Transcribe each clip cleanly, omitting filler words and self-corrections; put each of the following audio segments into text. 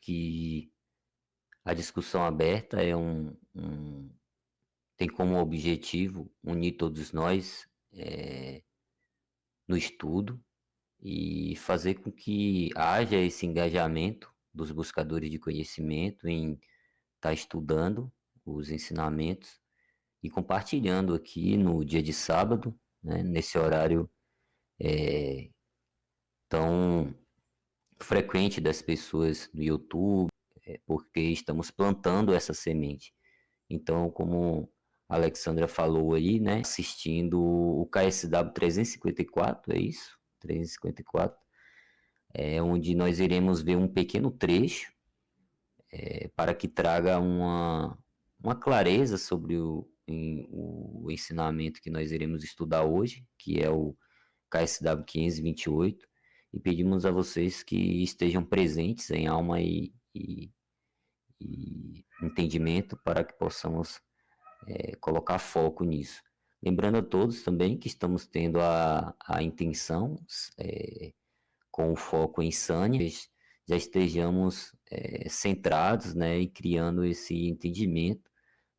que a discussão aberta tem como objetivo unir todos nós, no estudo e fazer com que haja esse engajamento dos buscadores de conhecimento em estar estudando os ensinamentos e compartilhando aqui no dia de sábado, né, nesse horário tão frequente das pessoas no YouTube, porque estamos plantando essa semente. Então, como a Alexandra falou aí, né, assistindo o KSW 354, é isso? 354, onde nós iremos ver um pequeno trecho, para que traga uma clareza sobre o ensinamento que nós iremos estudar hoje, que é o KSW 528, e pedimos a vocês que estejam presentes em alma e entendimento para que possamos colocar foco nisso. Lembrando a todos também que estamos tendo a intenção, com o foco em Sânia, já estejamos centrados, né, e criando esse entendimento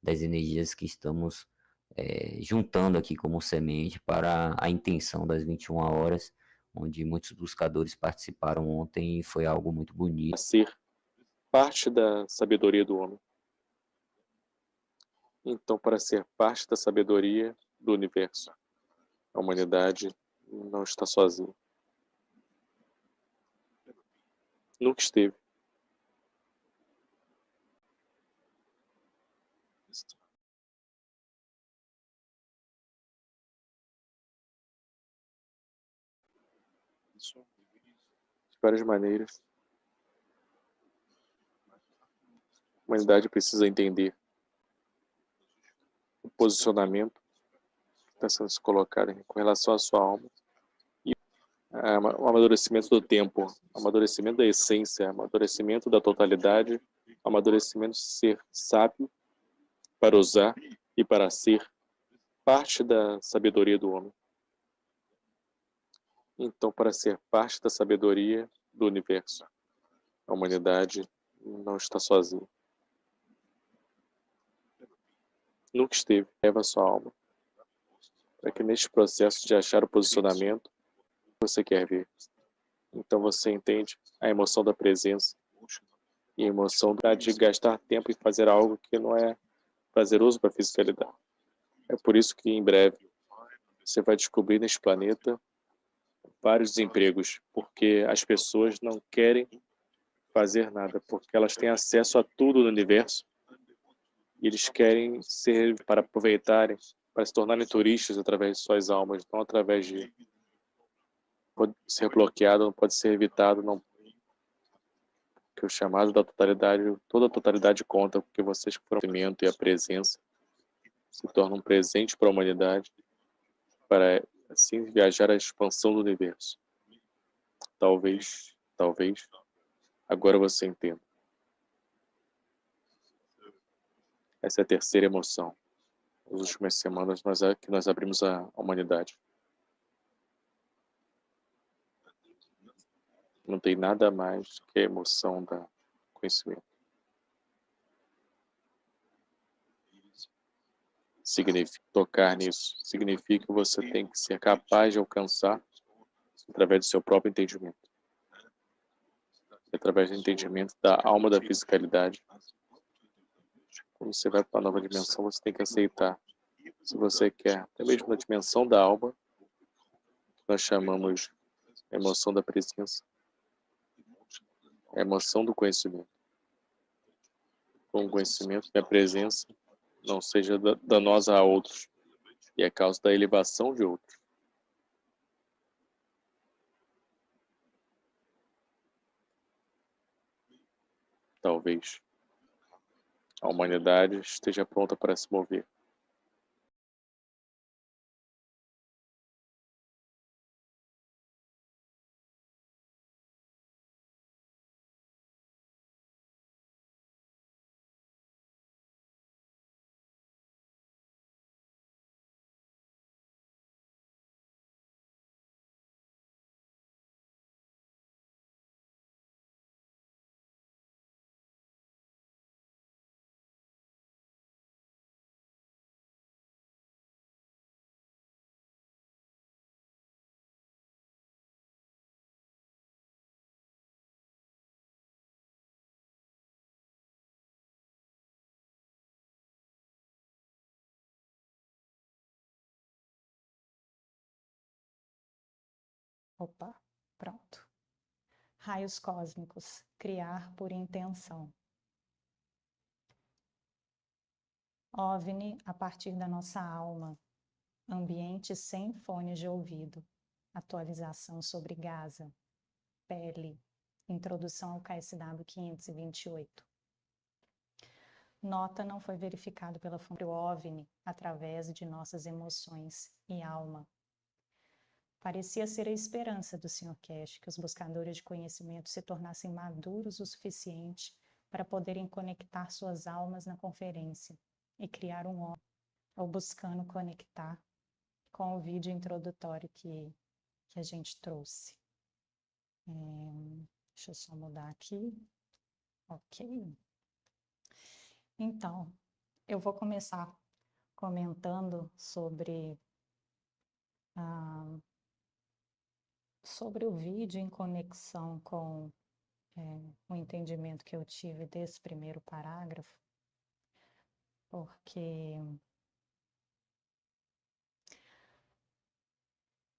das energias que estamos juntando aqui como semente para a intenção das 21 horas, onde muitos buscadores participaram ontem e foi algo muito A bonito. ser parte da sabedoria do homem. Então, para ser parte da sabedoria do universo, a humanidade não está sozinha. Nunca esteve. De várias maneiras, a humanidade precisa entender o posicionamento que está sendo se colocado com relação à sua alma e o amadurecimento do tempo, o amadurecimento da essência, o amadurecimento da totalidade, o amadurecimento de ser sábio para usar e para ser parte da sabedoria do homem. Então, para ser parte da sabedoria do universo, a humanidade não está sozinha. Nunca esteve. Leva a sua alma para que neste processo de achar o posicionamento que você quer ver. Então você entende a emoção da presença e a emoção de gastar tempo em fazer algo que não é prazeroso para a fisicalidade. É por isso que em breve você vai descobrir neste planeta vários desempregos, porque as pessoas não querem fazer nada, porque elas têm acesso a tudo no universo e eles querem ser para aproveitarem, para se tornarem turistas através de suas almas, não através de pode ser bloqueado, não pode ser evitado, não, que o chamado da totalidade, toda a totalidade conta, porque vocês foram o conhecimento e a presença se tornam um presente para a humanidade, para assim viajar à expansão do universo. Talvez, agora você entenda. Essa é a terceira emoção. Nas últimas semanas que nós abrimos a humanidade. Não tem nada mais que a emoção do conhecimento. Significa tocar nisso. Significa que você tem que ser capaz de alcançar através do seu próprio entendimento. Através do entendimento da alma da fisicalidade. Quando você vai para a nova dimensão, você tem que aceitar. Se você quer, até mesmo na dimensão da alma, nós chamamos a emoção da presença, a emoção do conhecimento. Com o conhecimento e a presença não seja danosa a outros e é causa da elevação de outros. Talvez a humanidade esteja pronta para se mover. Opa, pronto. Raios cósmicos, criar por intenção. OVNI a partir da nossa alma. Ambiente sem fones de ouvido. Atualização sobre Gaza. Pele. Introdução ao KSW 528. Nota não foi verificado pela fonte OVNI através de nossas emoções e alma. Parecia ser a esperança do Sr. Cash que os buscadores de conhecimento se tornassem maduros o suficiente para poderem conectar suas almas na conferência e criar um OVNI, ou buscando conectar com o vídeo introdutório que a gente trouxe. Deixa eu só mudar aqui. Ok. Então, eu vou começar comentando sobre o vídeo em conexão com o entendimento que eu tive desse primeiro parágrafo, porque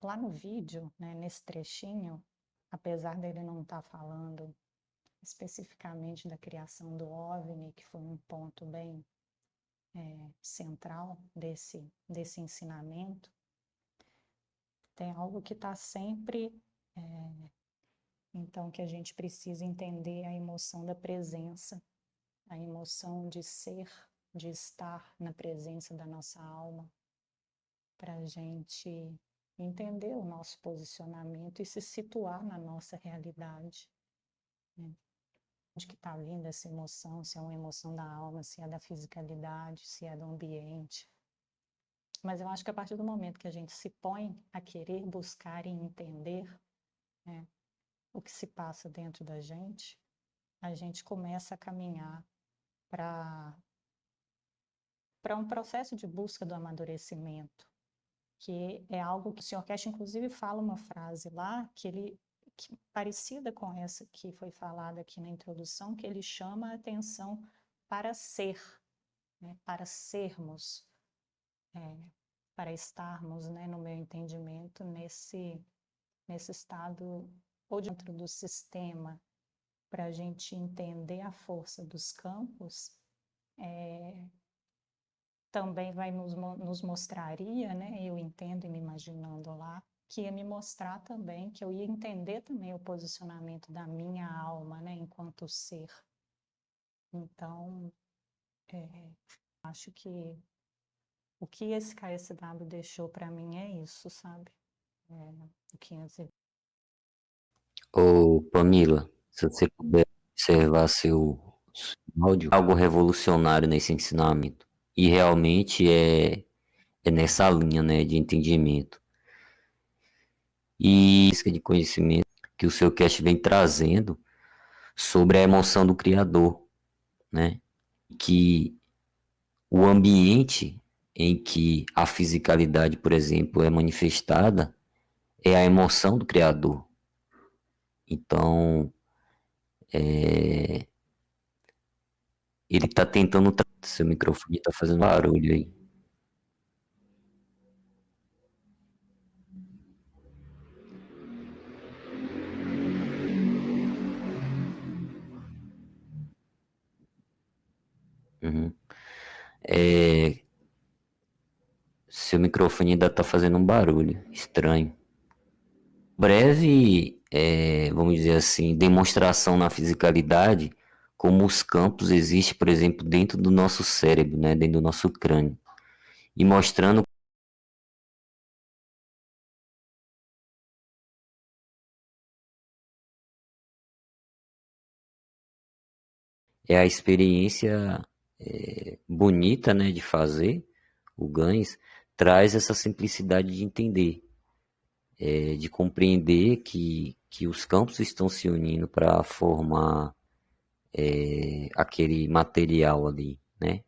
lá no vídeo, né, nesse trechinho, apesar dele não estar falando especificamente da criação do OVNI, que foi um ponto bem central desse ensinamento, tem algo que está sempre, então, que a gente precisa entender a emoção da presença, a emoção de ser, de estar na presença da nossa alma, para a gente entender o nosso posicionamento e se situar na nossa realidade. Né? Onde que está vindo essa emoção, se é uma emoção da alma, se é da fisicalidade, se é do ambiente. Mas eu acho que a partir do momento que a gente se põe a querer buscar e entender, né, o que se passa dentro da gente, a gente começa a caminhar para um processo de busca do amadurecimento, que é algo que o Sr. Cash, inclusive, fala uma frase lá, parecida com essa que foi falada aqui na introdução, que ele chama a atenção para ser, né, para sermos, para estarmos, né, no meu entendimento, nesse estado ou dentro do sistema, para a gente entender a força dos campos, também nos mostraria, né, eu entendo e me imaginando lá, que ia me mostrar também, que eu ia entender também o posicionamento da minha alma, né, enquanto ser. Então, acho que o que esse KSW deixou para mim é isso, sabe? O 500. Ô, Pamila, se você puder observar seu áudio, algo revolucionário nesse ensinamento. E realmente é nessa linha, né, de entendimento. E isso de conhecimento que o seu cast vem trazendo sobre a emoção do criador, né? Que o ambiente em que a fisicalidade, por exemplo, é manifestada é a emoção do criador. Então, ele está tentando... Seu microfone está fazendo barulho aí. Uhum. Seu microfone ainda está fazendo um barulho estranho. Breve, vamos dizer assim, demonstração na fisicalidade, como os campos existem, por exemplo, dentro do nosso cérebro, né, dentro do nosso crânio, e mostrando a experiência bonita, né, de fazer o Gans, traz essa simplicidade de entender, de compreender que os campos estão se unindo para formar aquele material ali, né?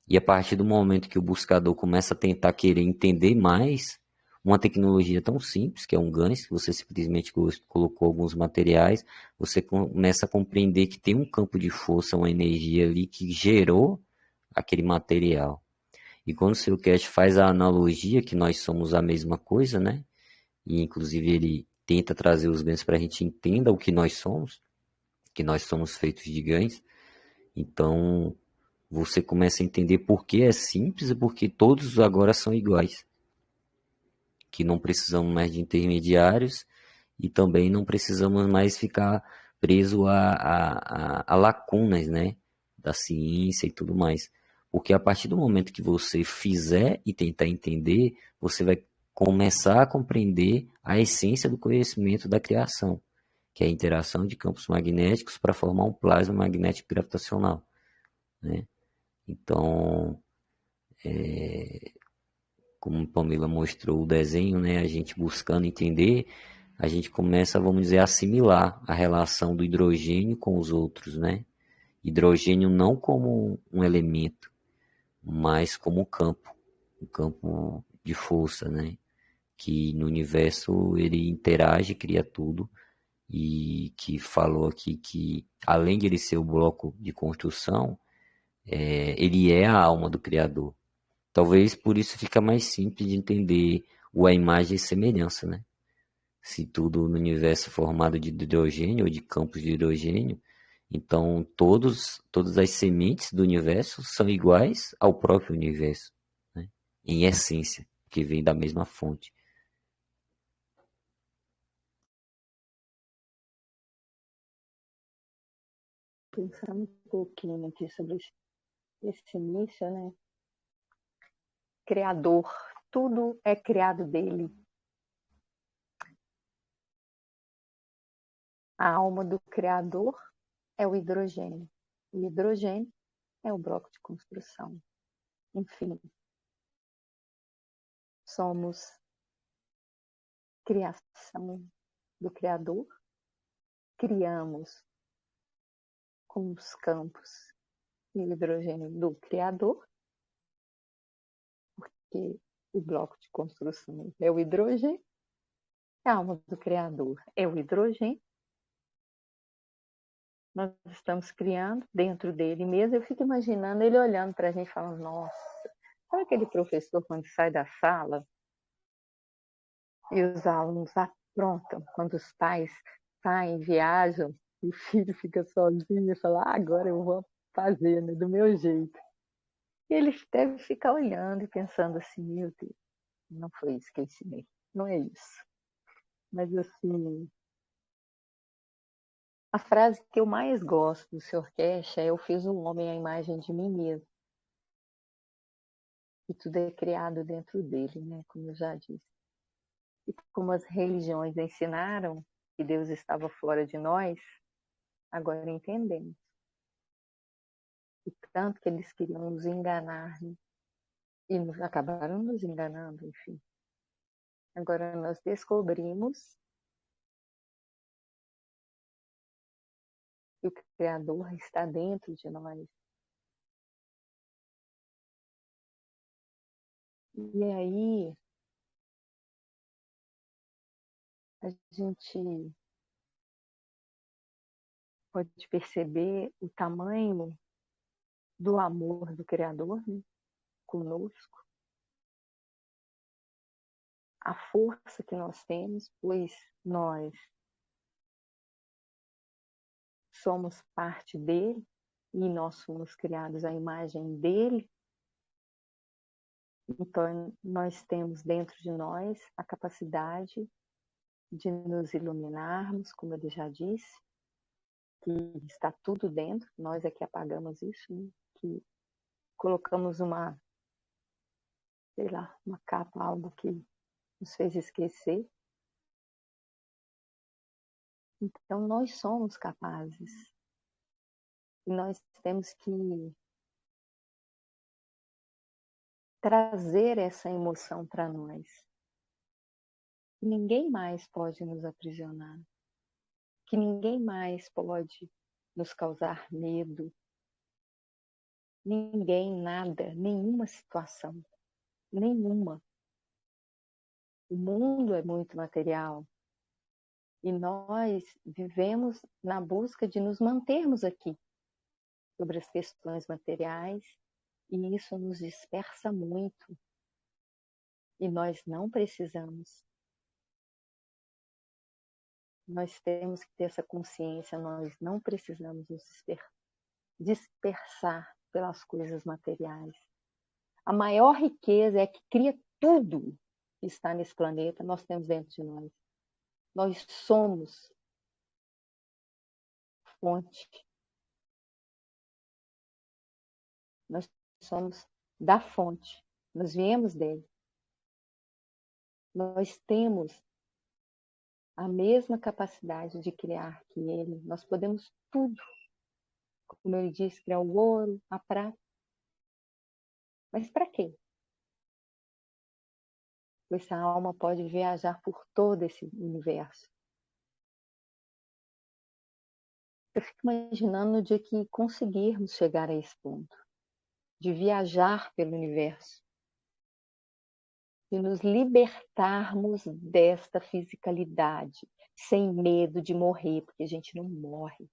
E a partir do momento que o buscador começa a tentar querer entender mais uma tecnologia tão simples, que é um GANs, que você simplesmente colocou alguns materiais, você começa a compreender que tem um campo de força, uma energia ali que gerou aquele material. E quando o Silcast faz a analogia que nós somos a mesma coisa, né? E inclusive ele tenta trazer os ganhos para a gente entenda o que nós somos, que nós somos feitos de ganhos. Então, você começa a entender por que é simples e por que todos agora são iguais. Que não precisamos mais de intermediários e também não precisamos mais ficar preso a lacunas, né, da ciência e tudo mais. Porque a partir do momento que você fizer e tentar entender, você vai começar a compreender a essência do conhecimento da criação, que é a interação de campos magnéticos para formar um plasma magnético gravitacional, né? Então, como Pamela mostrou o desenho, né, a gente buscando entender, a gente começa, vamos dizer, a assimilar a relação do hidrogênio com os outros, né? Hidrogênio não como um elemento, mas como um campo de força, né? Que no universo ele interage, cria tudo, e que falou aqui que, além de ele ser o bloco de construção, ele é a alma do Criador. Talvez por isso fica mais simples de entender a imagem e semelhança, né? Se tudo no universo é formado de hidrogênio ou de campos de hidrogênio, então todas as sementes do universo são iguais ao próprio universo, né? Em essência, que vem da mesma fonte. Pensando um pouquinho aqui sobre esse início, né? Criador, tudo é criado dele. A alma do Criador é o hidrogênio. O hidrogênio é o bloco de construção. Enfim, somos criação do Criador, criamos com os campos de hidrogênio do Criador, porque o bloco de construção é o hidrogênio, a alma do Criador é o hidrogênio. Nós estamos criando dentro dele mesmo. Eu fico imaginando ele olhando para a gente falando, nossa, sabe aquele professor quando sai da sala e os alunos aprontam, quando os pais saem, viajam, e o filho fica sozinho e fala, agora eu vou fazer, né, do meu jeito. E ele deve ficar olhando e pensando assim, meu Deus, não foi isso que eu ensinei, não é isso. Mas assim, a frase que eu mais gosto do Sr. Cash é: eu fiz o homem à imagem de mim mesmo. E tudo é criado dentro dele, né? Como eu já disse. E como as religiões ensinaram que Deus estava fora de nós, agora entendemos. E tanto que eles queriam nos enganar, né? E acabaram nos enganando, enfim. Agora nós descobrimos que o Criador está dentro de nós. E aí a gente pode perceber o tamanho do amor do Criador, né, conosco, a força que nós temos, pois nós somos parte dele e nós somos criados à imagem dele. Então, nós temos dentro de nós a capacidade de nos iluminarmos, como ele já disse, que está tudo dentro, nós é que apagamos isso, né? Que colocamos uma, sei lá, uma capa, algo que nos fez esquecer. Então, nós somos capazes. E nós temos que trazer essa emoção para nós. Ninguém mais pode nos aprisionar. Que ninguém mais pode nos causar medo. Ninguém, nada, nenhuma situação. Nenhuma. O mundo é muito material. E nós vivemos na busca de nos mantermos aqui, sobre as questões materiais, e isso nos dispersa muito. E nós não precisamos. Nós temos que ter essa consciência, nós não precisamos nos dispersar pelas coisas materiais. A maior riqueza é que cria tudo que está nesse planeta, nós temos dentro de nós. Nós somos fonte. Nós somos da fonte. Nós viemos dele. Nós temos a mesma capacidade de criar que ele. Nós podemos tudo. Como ele disse, criar o ouro, a prata. Mas para quê? Essa alma pode viajar por todo esse universo. Eu fico imaginando no dia que conseguirmos chegar a esse ponto, de viajar pelo universo, de nos libertarmos desta fisicalidade, sem medo de morrer, porque a gente não morre.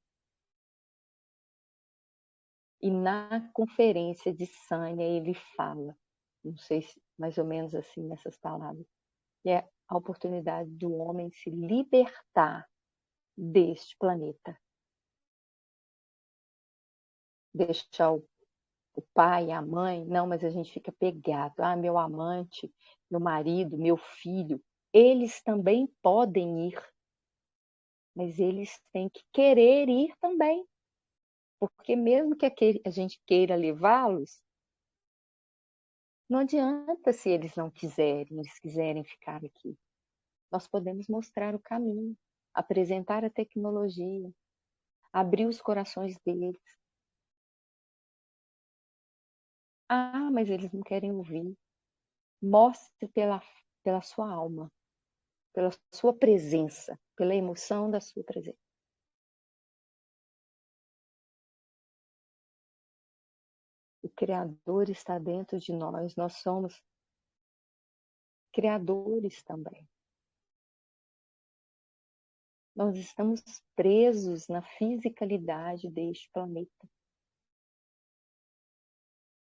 E na conferência de Sânia ele fala, não sei se mais ou menos assim nessas palavras, que é a oportunidade do homem se libertar deste planeta. Deixar o pai, a mãe, não, mas a gente fica pegado. Ah, meu amante, meu marido, meu filho, eles também podem ir, mas eles têm que querer ir também. Porque mesmo que a gente queira levá-los, não adianta se eles não quiserem, eles quiserem ficar aqui. Nós podemos mostrar o caminho, apresentar a tecnologia, abrir os corações deles. Ah, mas eles não querem ouvir. Mostre pela sua alma, pela sua presença, pela emoção da sua presença. O Criador está dentro de nós somos criadores também. Nós estamos presos na fisicalidade deste planeta.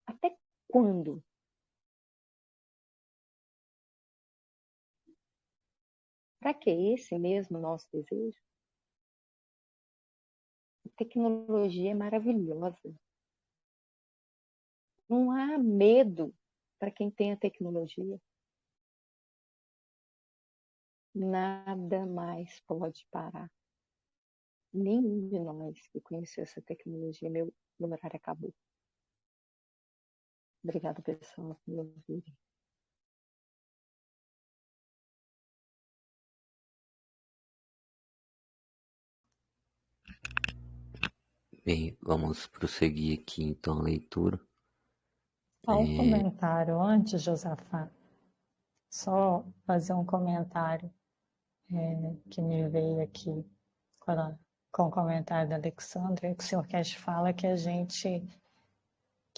Até quando? Será que é esse mesmo o nosso desejo? A tecnologia é maravilhosa. Não há medo para quem tem a tecnologia. Nada mais pode parar. Nenhum de nós que conheceu essa tecnologia, meu horário acabou. Obrigada, pessoal, por me ouvirem. Bem, vamos prosseguir aqui então a leitura. Só um comentário antes, Josafá. Só fazer um comentário que me veio aqui com o comentário da Alexandra, que o Sr. Cash fala que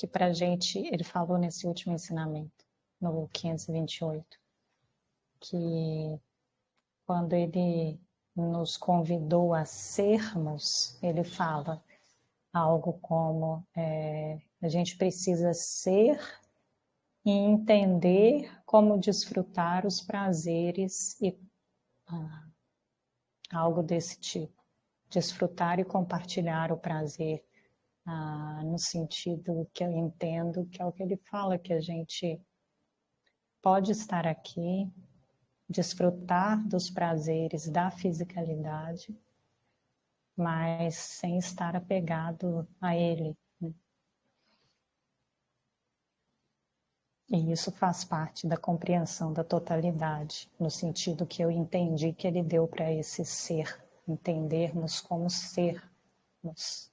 pra gente, ele falou nesse último ensinamento, no 528, que quando ele nos convidou a sermos, ele fala algo como a gente precisa ser e entender como desfrutar os prazeres e algo desse tipo. Desfrutar e compartilhar o prazer, no sentido que eu entendo, que é o que ele fala, que a gente pode estar aqui, desfrutar dos prazeres da fisicalidade, mas sem estar apegado a ele. Né? E isso faz parte da compreensão da totalidade, no sentido que eu entendi que ele deu para esse ser, entendermos como sermos.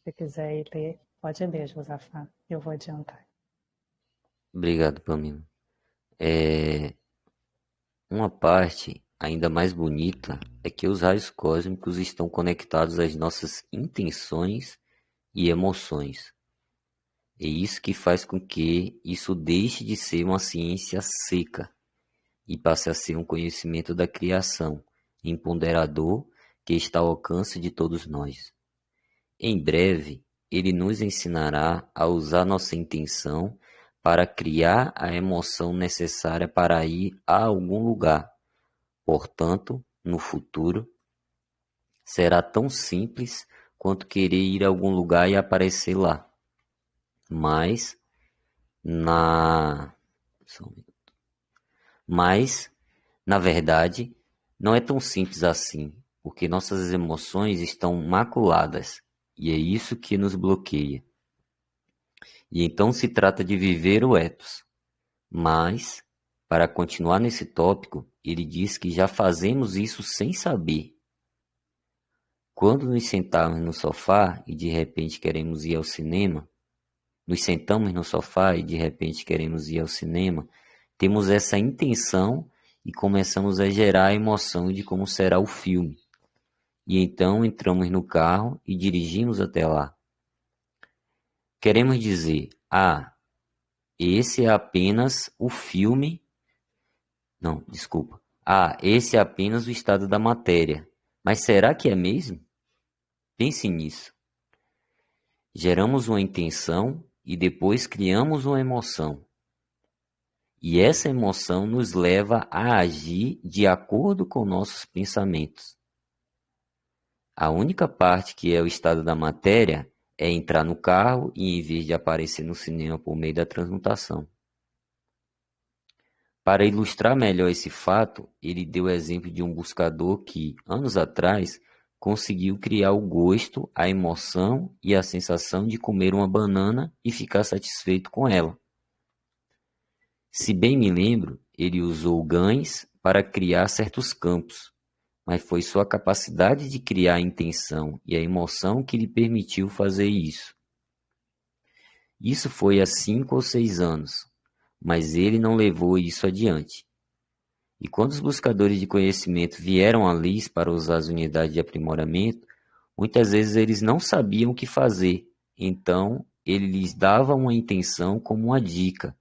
Se quiser ir ler, pode ler, Josafá. Eu vou adiantar. Obrigado, Pamela. Uma parte ainda mais bonita é que os raios cósmicos estão conectados às nossas intenções e emoções. É isso que faz com que isso deixe de ser uma ciência seca e passe a ser um conhecimento da criação, empoderador, que está ao alcance de todos nós. Em breve, ele nos ensinará a usar nossa intenção para criar a emoção necessária para ir a algum lugar. Portanto, no futuro, será tão simples quanto querer ir a algum lugar e aparecer lá. Mas, na... Mas, na verdade, não é tão simples assim, porque nossas emoções estão maculadas, e é isso que nos bloqueia. E então se trata de viver o ethos. Mas, para continuar nesse tópico, ele diz que já fazemos isso sem saber. Quando nos sentarmos no sofá e de repente queremos ir ao cinema, nos sentamos no sofá e de repente queremos ir ao cinema, temos essa intenção e começamos a gerar a emoção de como será o filme. E então entramos no carro e dirigimos até lá. Queremos dizer, esse é apenas o filme. Não, desculpa. Esse é apenas o estado da matéria. Mas será que é mesmo? Pense nisso. Geramos uma intenção e depois criamos uma emoção. E essa emoção nos leva a agir de acordo com nossos pensamentos. A única parte que é o estado da matéria é entrar no carro e em vez de aparecer no cinema por meio da transmutação. Para ilustrar melhor esse fato, ele deu o exemplo de um buscador que, anos atrás, conseguiu criar o gosto, a emoção e a sensação de comer uma banana e ficar satisfeito com ela. Se bem me lembro, ele usou GANs para criar certos campos, mas foi sua capacidade de criar a intenção e a emoção que lhe permitiu fazer isso. Isso foi há 5 ou 6 anos, mas ele não levou isso adiante. E quando os buscadores de conhecimento vieram à LIS para usar as unidades de aprimoramento, muitas vezes eles não sabiam o que fazer, então ele lhes dava uma intenção como uma dica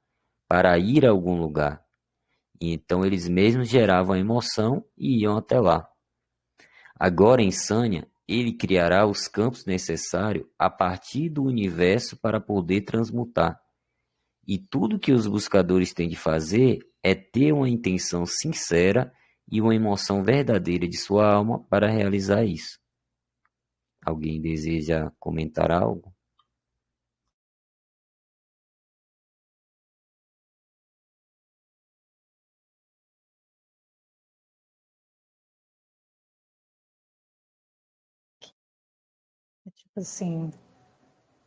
para ir a algum lugar. E então eles mesmos geravam a emoção e iam até lá. Agora em Sanya, ele criará os campos necessários a partir do universo para poder transmutar. E tudo que os buscadores têm de fazer é ter uma intenção sincera e uma emoção verdadeira de sua alma para realizar isso. Alguém deseja comentar algo? Tipo assim,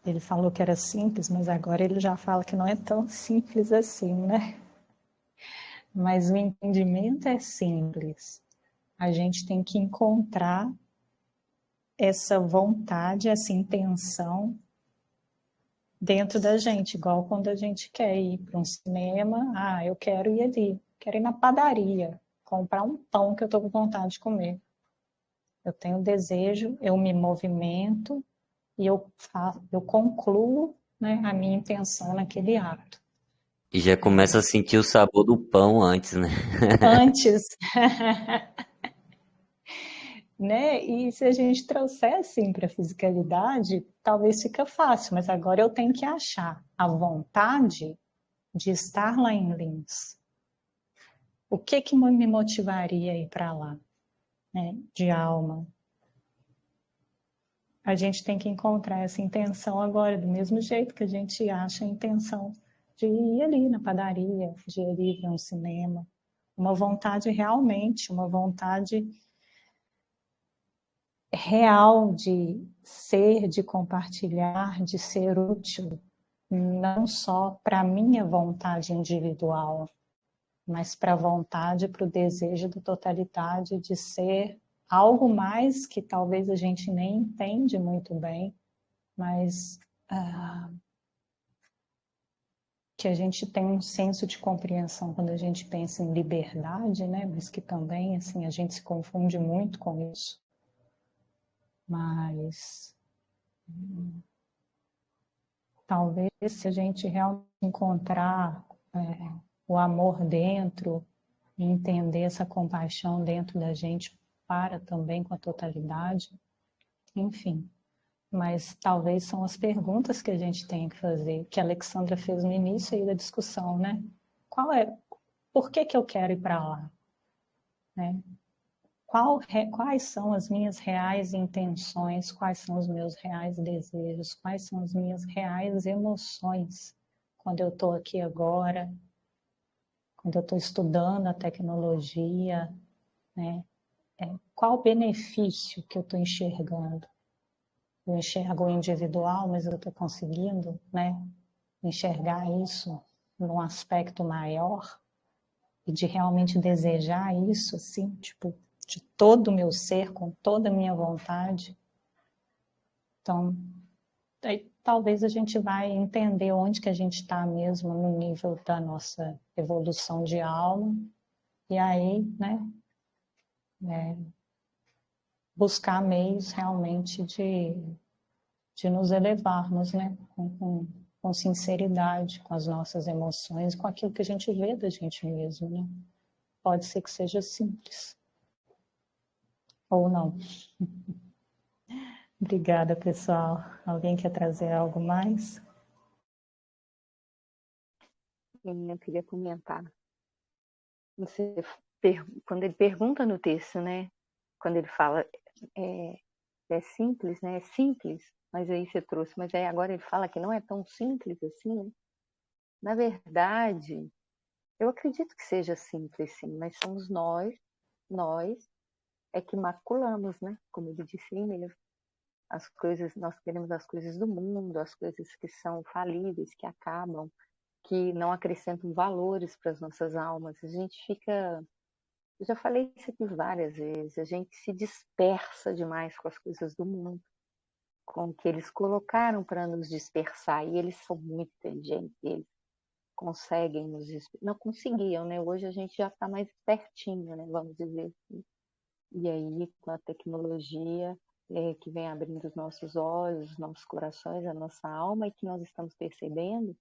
ele falou que era simples, mas agora ele já fala que não é tão simples assim, né? Mas o entendimento é simples. A gente tem que encontrar essa vontade, essa intenção dentro da gente, igual quando a gente quer ir para um cinema, eu quero ir ali, quero ir na padaria, comprar um pão que eu estou com vontade de comer. Eu tenho desejo, eu me movimento e eu concluo, né, a minha intenção naquele ato. E já começa a sentir o sabor do pão antes, né? Antes, né? E se a gente trouxer assim para a fisicalidade, talvez fica fácil, mas agora eu tenho que achar a vontade de estar lá em Lins. O que me motivaria a ir para lá, né? De alma. A gente tem que encontrar essa intenção agora, do mesmo jeito que a gente acha a intenção de ir ali na padaria, de ir ali ver um cinema. Uma vontade realmente, uma vontade real de ser, de compartilhar, de ser útil, não só para a minha vontade individual, mas para a vontade, para o desejo da totalidade de ser algo mais que talvez a gente nem entende muito bem, mas que a gente tem um senso de compreensão quando a gente pensa em liberdade, né? Mas que também assim a gente se confunde muito com isso. Mas talvez se a gente realmente encontrar o amor dentro e entender essa compaixão dentro da gente para também com a totalidade, enfim, Mas talvez são as perguntas que a gente tem que fazer, que a Alexandra fez no início aí da discussão, né? Por que eu quero ir para lá? Né? Quais são as minhas reais intenções, quais são os meus reais desejos, quais são as minhas reais emoções quando eu estou aqui agora, quando eu estou estudando a tecnologia, né? Qual o benefício que eu estou enxergando? Eu enxergo o individual, mas eu estou conseguindo, né, enxergar isso num aspecto maior e de realmente desejar isso, assim, tipo, de todo o meu ser, com toda a minha vontade. Então, aí, talvez a gente vai entender onde que a gente está mesmo no nível da nossa evolução de alma e aí, né, buscar meios realmente de nos elevarmos, né, com sinceridade, com as nossas emoções, com aquilo que a gente vê da gente mesmo, né? Pode ser que seja simples, ou não. Obrigada, pessoal. Alguém quer trazer algo mais? Eu queria comentar. Quando ele pergunta no texto, né? Quando ele fala é simples, né? É simples, mas aí você trouxe, mas aí agora ele fala que não é tão simples assim, né? Na verdade, eu acredito que seja simples, sim, mas somos nós é que maculamos, né? Como ele disse aí mesmo. As coisas, nós queremos as coisas do mundo, as coisas que são falíveis, que acabam, que não acrescentam valores para as nossas almas. A gente fica, eu já falei isso aqui várias vezes, a gente se dispersa demais com as coisas do mundo, com o que eles colocaram para nos dispersar, e eles são muito inteligentes, eles conseguem nos dispersar. Não conseguiam, né? Hoje a gente já está mais pertinho, né? Vamos dizer assim. E aí, com a tecnologia, que vem abrindo os nossos olhos, os nossos corações, a nossa alma, e que nós estamos percebendo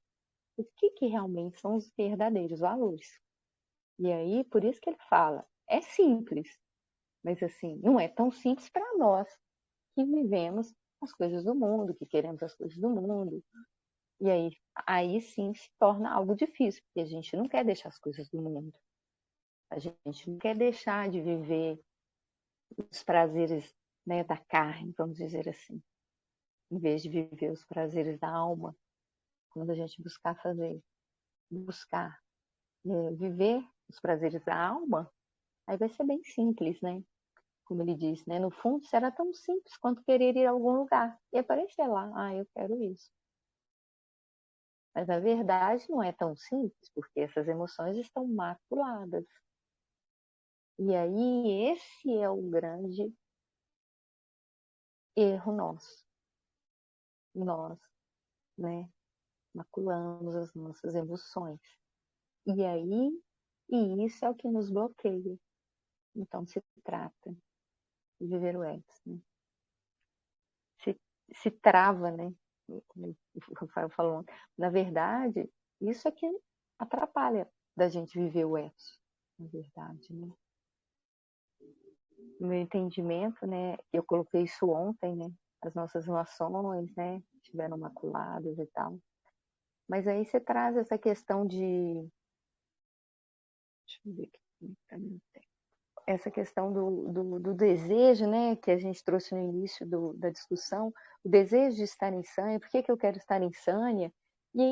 o que realmente são os verdadeiros valores. E aí, por isso que ele fala, é simples, mas assim, não é tão simples para nós que vivemos as coisas do mundo, que queremos as coisas do mundo. E aí sim se torna algo difícil, porque a gente não quer deixar as coisas do mundo. A gente não quer deixar de viver os prazeres, né, da carne, vamos dizer assim, em vez de viver os prazeres da alma. Quando a gente buscar viver os prazeres da alma, aí vai ser bem simples, né? Como ele disse, né? No fundo, será tão simples quanto querer ir a algum lugar e aparecer lá, eu quero isso. Mas na verdade não é tão simples, porque essas emoções estão maculadas. E aí esse é o grande erro nosso. Nós, né, maculamos as nossas emoções. E isso é o que nos bloqueia. Então se trata de viver o ex, né? Se trava, né? Como o Rafael falou. Na verdade, isso é que atrapalha da gente viver o ex, na verdade, né? No meu entendimento, né? Eu coloquei isso ontem, né? As nossas emoções, né? Estiveram maculadas e tal. Mas aí você traz essa questão de... Deixa eu ver aqui. Essa questão do desejo, né, que a gente trouxe no início da discussão, o desejo de estar em Sânia, por que eu quero estar em Sânia? E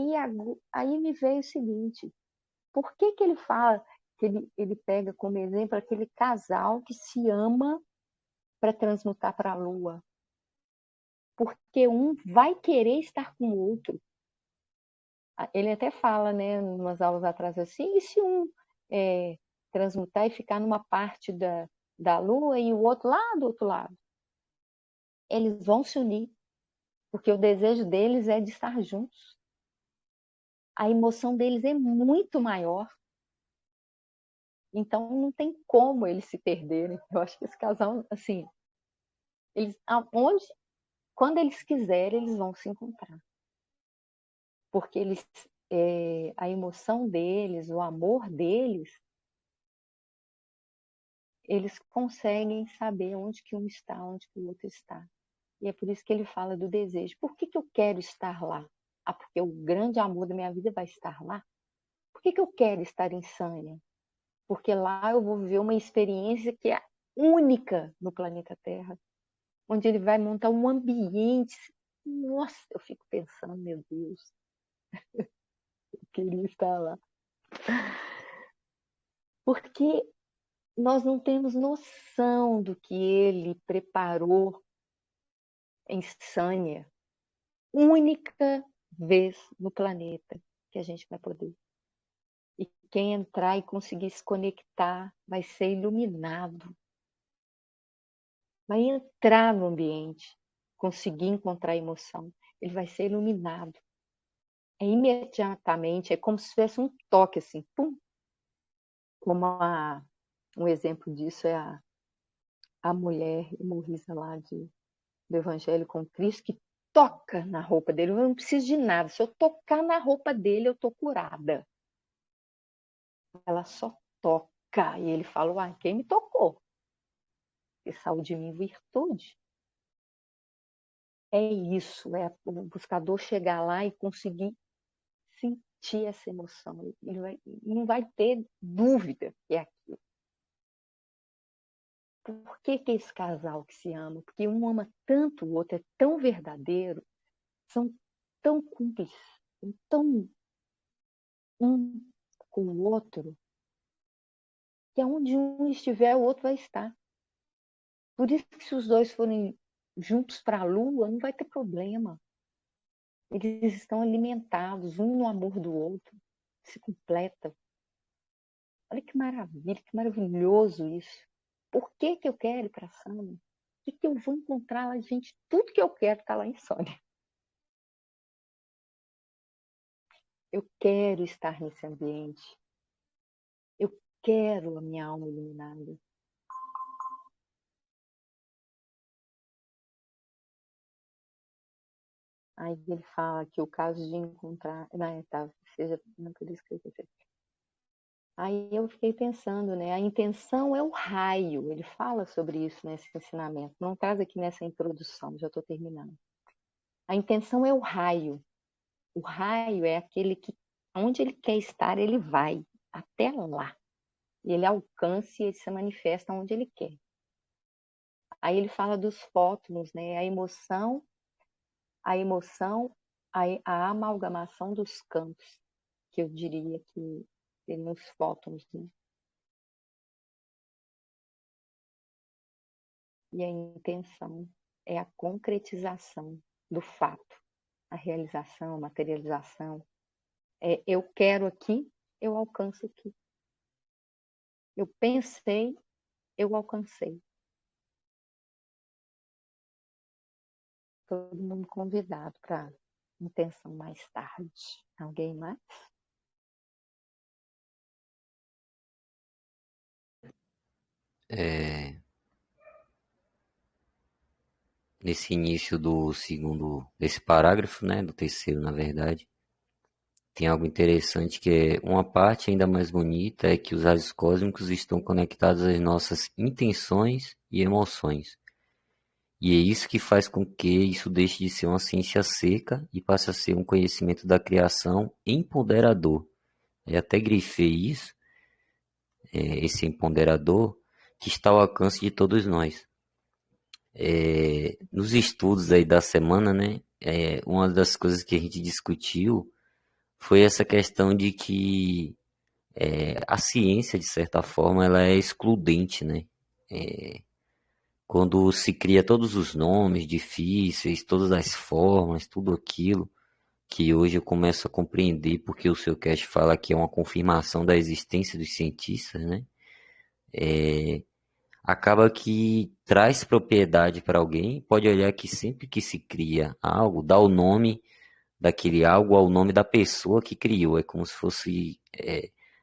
aí me veio o seguinte, por que ele fala, que ele pega como exemplo aquele casal que se ama para transmutar para a Lua? Porque um vai querer estar com o outro. Ele até fala, né, umas aulas atrás assim, e se um transmutar e ficar numa parte da Lua e o outro lá do outro lado? Eles vão se unir, porque o desejo deles é de estar juntos. A emoção deles é muito maior. Então não tem como eles se perderem. Eu acho que esse casal, assim, quando eles quiserem, eles vão se encontrar. Porque a emoção deles, o amor deles, eles conseguem saber onde que um está, onde que o outro está. E é por isso que ele fala do desejo. Por que eu quero estar lá? Ah, porque o grande amor da minha vida vai estar lá? Por que eu quero estar em Sânia? Porque lá eu vou viver uma experiência que é única no planeta Terra, onde ele vai montar um ambiente. Nossa, eu fico pensando, meu Deus, eu queria estar lá. Porque nós não temos noção do que ele preparou em Sânia. Única vez no planeta que a gente vai poder. E quem entrar e conseguir se conectar vai ser iluminado. Vai entrar no ambiente, conseguir encontrar emoção. Ele vai ser iluminado. É imediatamente, é como se tivesse um toque assim, pum. Como um exemplo disso é a mulher hemorrisa lá do Evangelho com Cristo, que toca na roupa dele. Eu não preciso de nada. Se eu tocar na roupa dele, eu estou curada. Ela só toca. E ele fala, quem me tocou? E saiu de mim virtude. É isso, é o buscador chegar lá e conseguir sentir essa emoção. Ele não vai ter dúvida que é aquilo. Por que esse casal que se ama? Porque um ama tanto o outro, é tão verdadeiro, são tão cúmplices, tão um com o outro, que aonde um estiver, o outro vai estar. Por isso que se os dois forem juntos para a Lua, não vai ter problema. Eles estão alimentados, um no amor do outro, se completam. Olha que maravilha, que maravilhoso isso. Por que eu quero ir para a Sânia? O que eu vou encontrar lá, gente? Tudo que eu quero está lá em Sânia. Eu quero estar nesse ambiente. Eu quero a minha alma iluminada. Aí ele fala que o caso de encontrar... Não, tá, seja... Não, por isso que eu pensei. Aí eu fiquei pensando, né? A intenção é o raio. Ele fala sobre isso nesse ensinamento. Não traz aqui nessa introdução, já estou terminando. A intenção é o raio. O raio é aquele que, onde ele quer estar, ele vai até lá. E ele alcança e ele se manifesta onde ele quer. Aí ele fala dos fótons, né? A emoção, a amalgamação dos campos, que eu diria que nos fótons, né? E a intenção é a concretização do fato, a realização, a materialização. Eu quero aqui, eu alcanço aqui. Eu pensei, eu alcancei. Todo mundo convidado para intenção mais tarde. Alguém mais? Nesse início do segundo, desse parágrafo, né, do terceiro, na verdade, tem algo interessante que é uma parte ainda mais bonita é que os raios cósmicos estão conectados às nossas intenções e emoções. E é isso que faz com que isso deixe de ser uma ciência seca e passe a ser um conhecimento da criação empoderador. Eu até grifei isso, esse empoderador, que está ao alcance de todos nós. Nos estudos aí da semana, né, uma das coisas que a gente discutiu foi essa questão de que a ciência, de certa forma, ela é excludente, né? Quando se cria todos os nomes difíceis, todas as formas, tudo aquilo, que hoje eu começo a compreender porque o seu cast fala que é uma confirmação da existência dos cientistas, né? Acaba que traz propriedade para alguém, pode olhar que sempre que se cria algo, dá o nome daquele algo ao nome da pessoa que criou, é como se fosse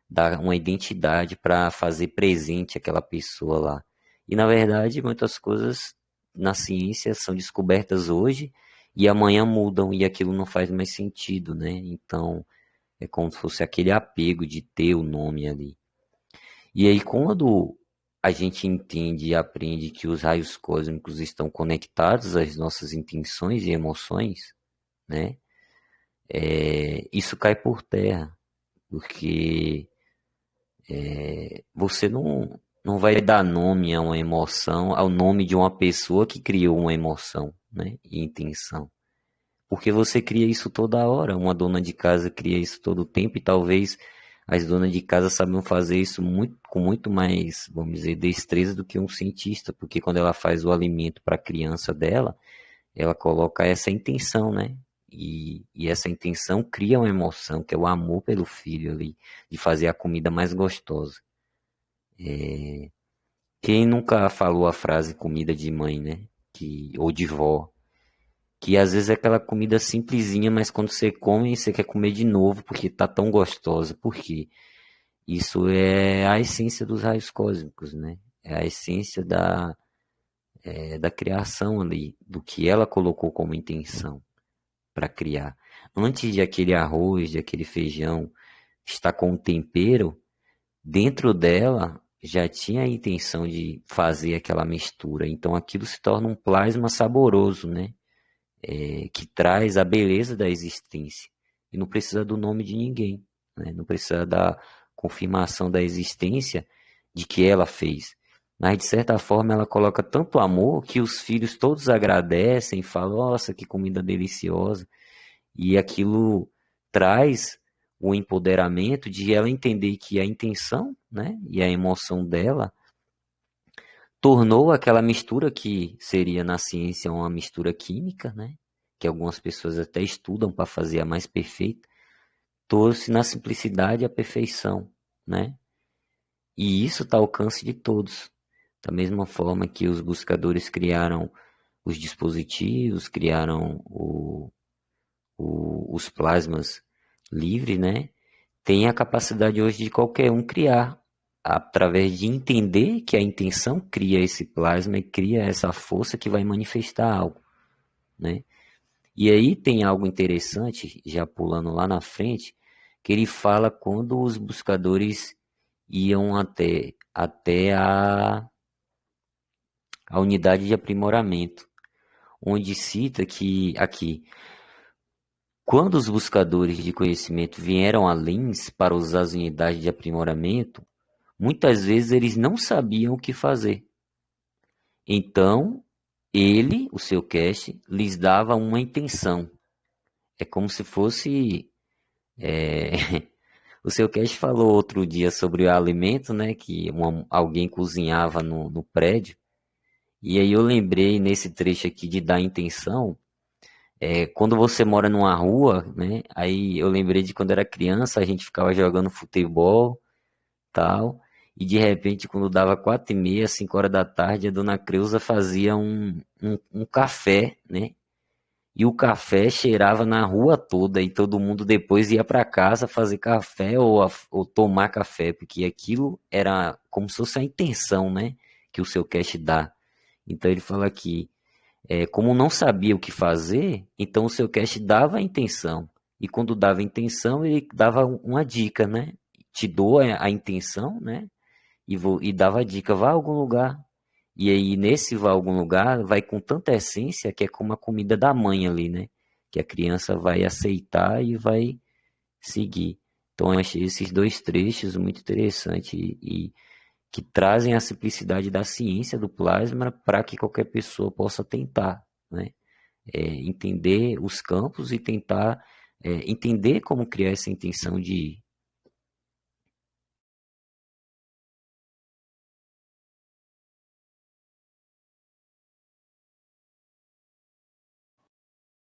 dar uma identidade para fazer presente aquela pessoa lá. E na verdade, muitas coisas na ciência são descobertas hoje e amanhã mudam e aquilo não faz mais sentido, né? Então, é como se fosse aquele apego de ter o nome ali. E aí, quando a gente entende e aprende que os raios cósmicos estão conectados às nossas intenções e emoções, né? Isso cai por terra, porque você não vai dar nome a uma emoção, ao nome de uma pessoa que criou uma emoção, né? E intenção. Porque você cria isso toda hora. Uma dona de casa cria isso todo o tempo e talvez as donas de casa sabem fazer isso com muito mais, vamos dizer, destreza do que um cientista, porque quando ela faz o alimento para a criança dela, ela coloca essa intenção, né? E essa intenção cria uma emoção, que é o amor pelo filho ali, de fazer a comida mais gostosa. Quem nunca falou a frase comida de mãe, né? Ou de vó? Que às vezes é aquela comida simplesinha, mas quando você come, você quer comer de novo, porque tá tão gostosa. Por quê? Isso é a essência dos raios cósmicos, né? É a essência da criação ali, do que ela colocou como intenção para criar. Antes de aquele arroz, de aquele feijão estar com o tempero, dentro dela já tinha a intenção de fazer aquela mistura. Então aquilo se torna um plasma saboroso, né? Que traz a beleza da existência. E não precisa do nome de ninguém, né? Não precisa da confirmação da existência de que ela fez. Mas, de certa forma, ela coloca tanto amor que os filhos todos agradecem, falam, nossa, que comida deliciosa. E aquilo traz o empoderamento de ela entender que a intenção, né, e a emoção dela tornou aquela mistura que seria na ciência uma mistura química, né? Que algumas pessoas até estudam para fazer a mais perfeita, trouxe na simplicidade a perfeição, né? E isso está ao alcance de todos. Da mesma forma que os buscadores criaram os dispositivos, criaram os plasmas livres, né? Tem a capacidade hoje de qualquer um criar, através de entender que a intenção cria esse plasma e cria essa força que vai manifestar algo, né? E aí tem algo interessante, já pulando lá na frente, que ele fala quando os buscadores iam até a unidade de aprimoramento, onde cita que aqui, quando os buscadores de conhecimento vieram a Lins para usar as unidades de aprimoramento, muitas vezes eles não sabiam o que fazer. Então, ele, o seu cast, lhes dava uma intenção. É como se fosse. O seu cast falou outro dia sobre o alimento, né? Que alguém cozinhava no prédio. E aí eu lembrei nesse trecho aqui de dar intenção. Quando você mora numa rua, né? Aí eu lembrei de quando era criança, a gente ficava jogando futebol, tal. E de repente, quando dava 4h30, 5 horas da tarde, a dona Creuza fazia um café, né? E o café cheirava na rua toda e todo mundo depois ia para casa fazer café ou tomar café, porque aquilo era como se fosse a intenção, né? Que o seu cast dá. Então ele fala que, como não sabia o que fazer, então o seu cast dava a intenção. E quando dava a intenção, ele dava uma dica, né? Te dou a intenção, né? E dava a dica, vá a algum lugar. E aí, nesse vá a algum lugar, vai com tanta essência que é como a comida da mãe ali, né? Que a criança vai aceitar e vai seguir. Então, eu achei esses dois trechos muito interessantes e que trazem a simplicidade da ciência do plasma para que qualquer pessoa possa tentar, né? Entender os campos e tentar entender como criar essa intenção de.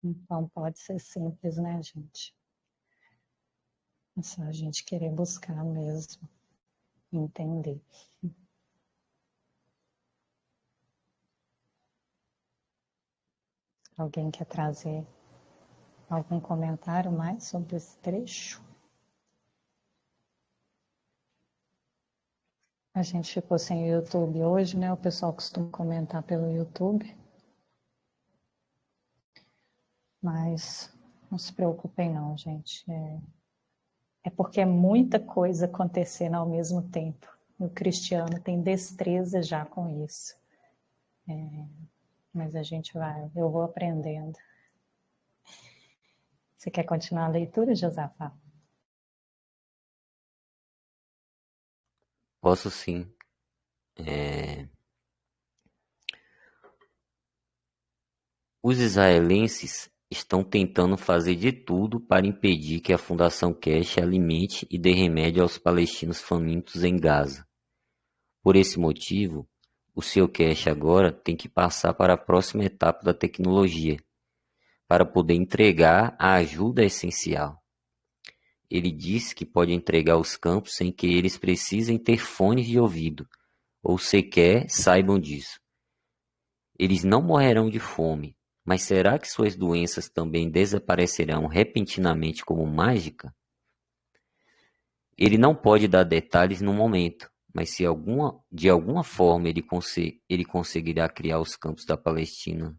Então pode ser simples, né, gente? É só a gente querer buscar mesmo, entender. Alguém quer trazer algum comentário mais sobre esse trecho? A gente ficou sem o YouTube hoje, né? O pessoal costuma comentar pelo YouTube. Mas não se preocupem não, gente. É porque é muita coisa acontecendo ao mesmo tempo. o Cristiano tem destreza já com isso. Mas eu vou aprendendo. Você quer continuar a leitura, Josafá? Posso sim. Os israelenses estão tentando fazer de tudo para impedir que a Fundação Cash alimente e dê remédio aos palestinos famintos em Gaza. Por esse motivo, o Sr. Cash agora tem que passar para a próxima etapa da tecnologia, para poder entregar a ajuda essencial. Ele disse que pode entregar os campos sem que eles precisem ter fones de ouvido, ou sequer saibam disso. Eles não morrerão de fome, mas será que suas doenças também desaparecerão repentinamente como mágica? Ele não pode dar detalhes no momento, mas se de alguma forma ele conseguirá criar os campos da Palestina,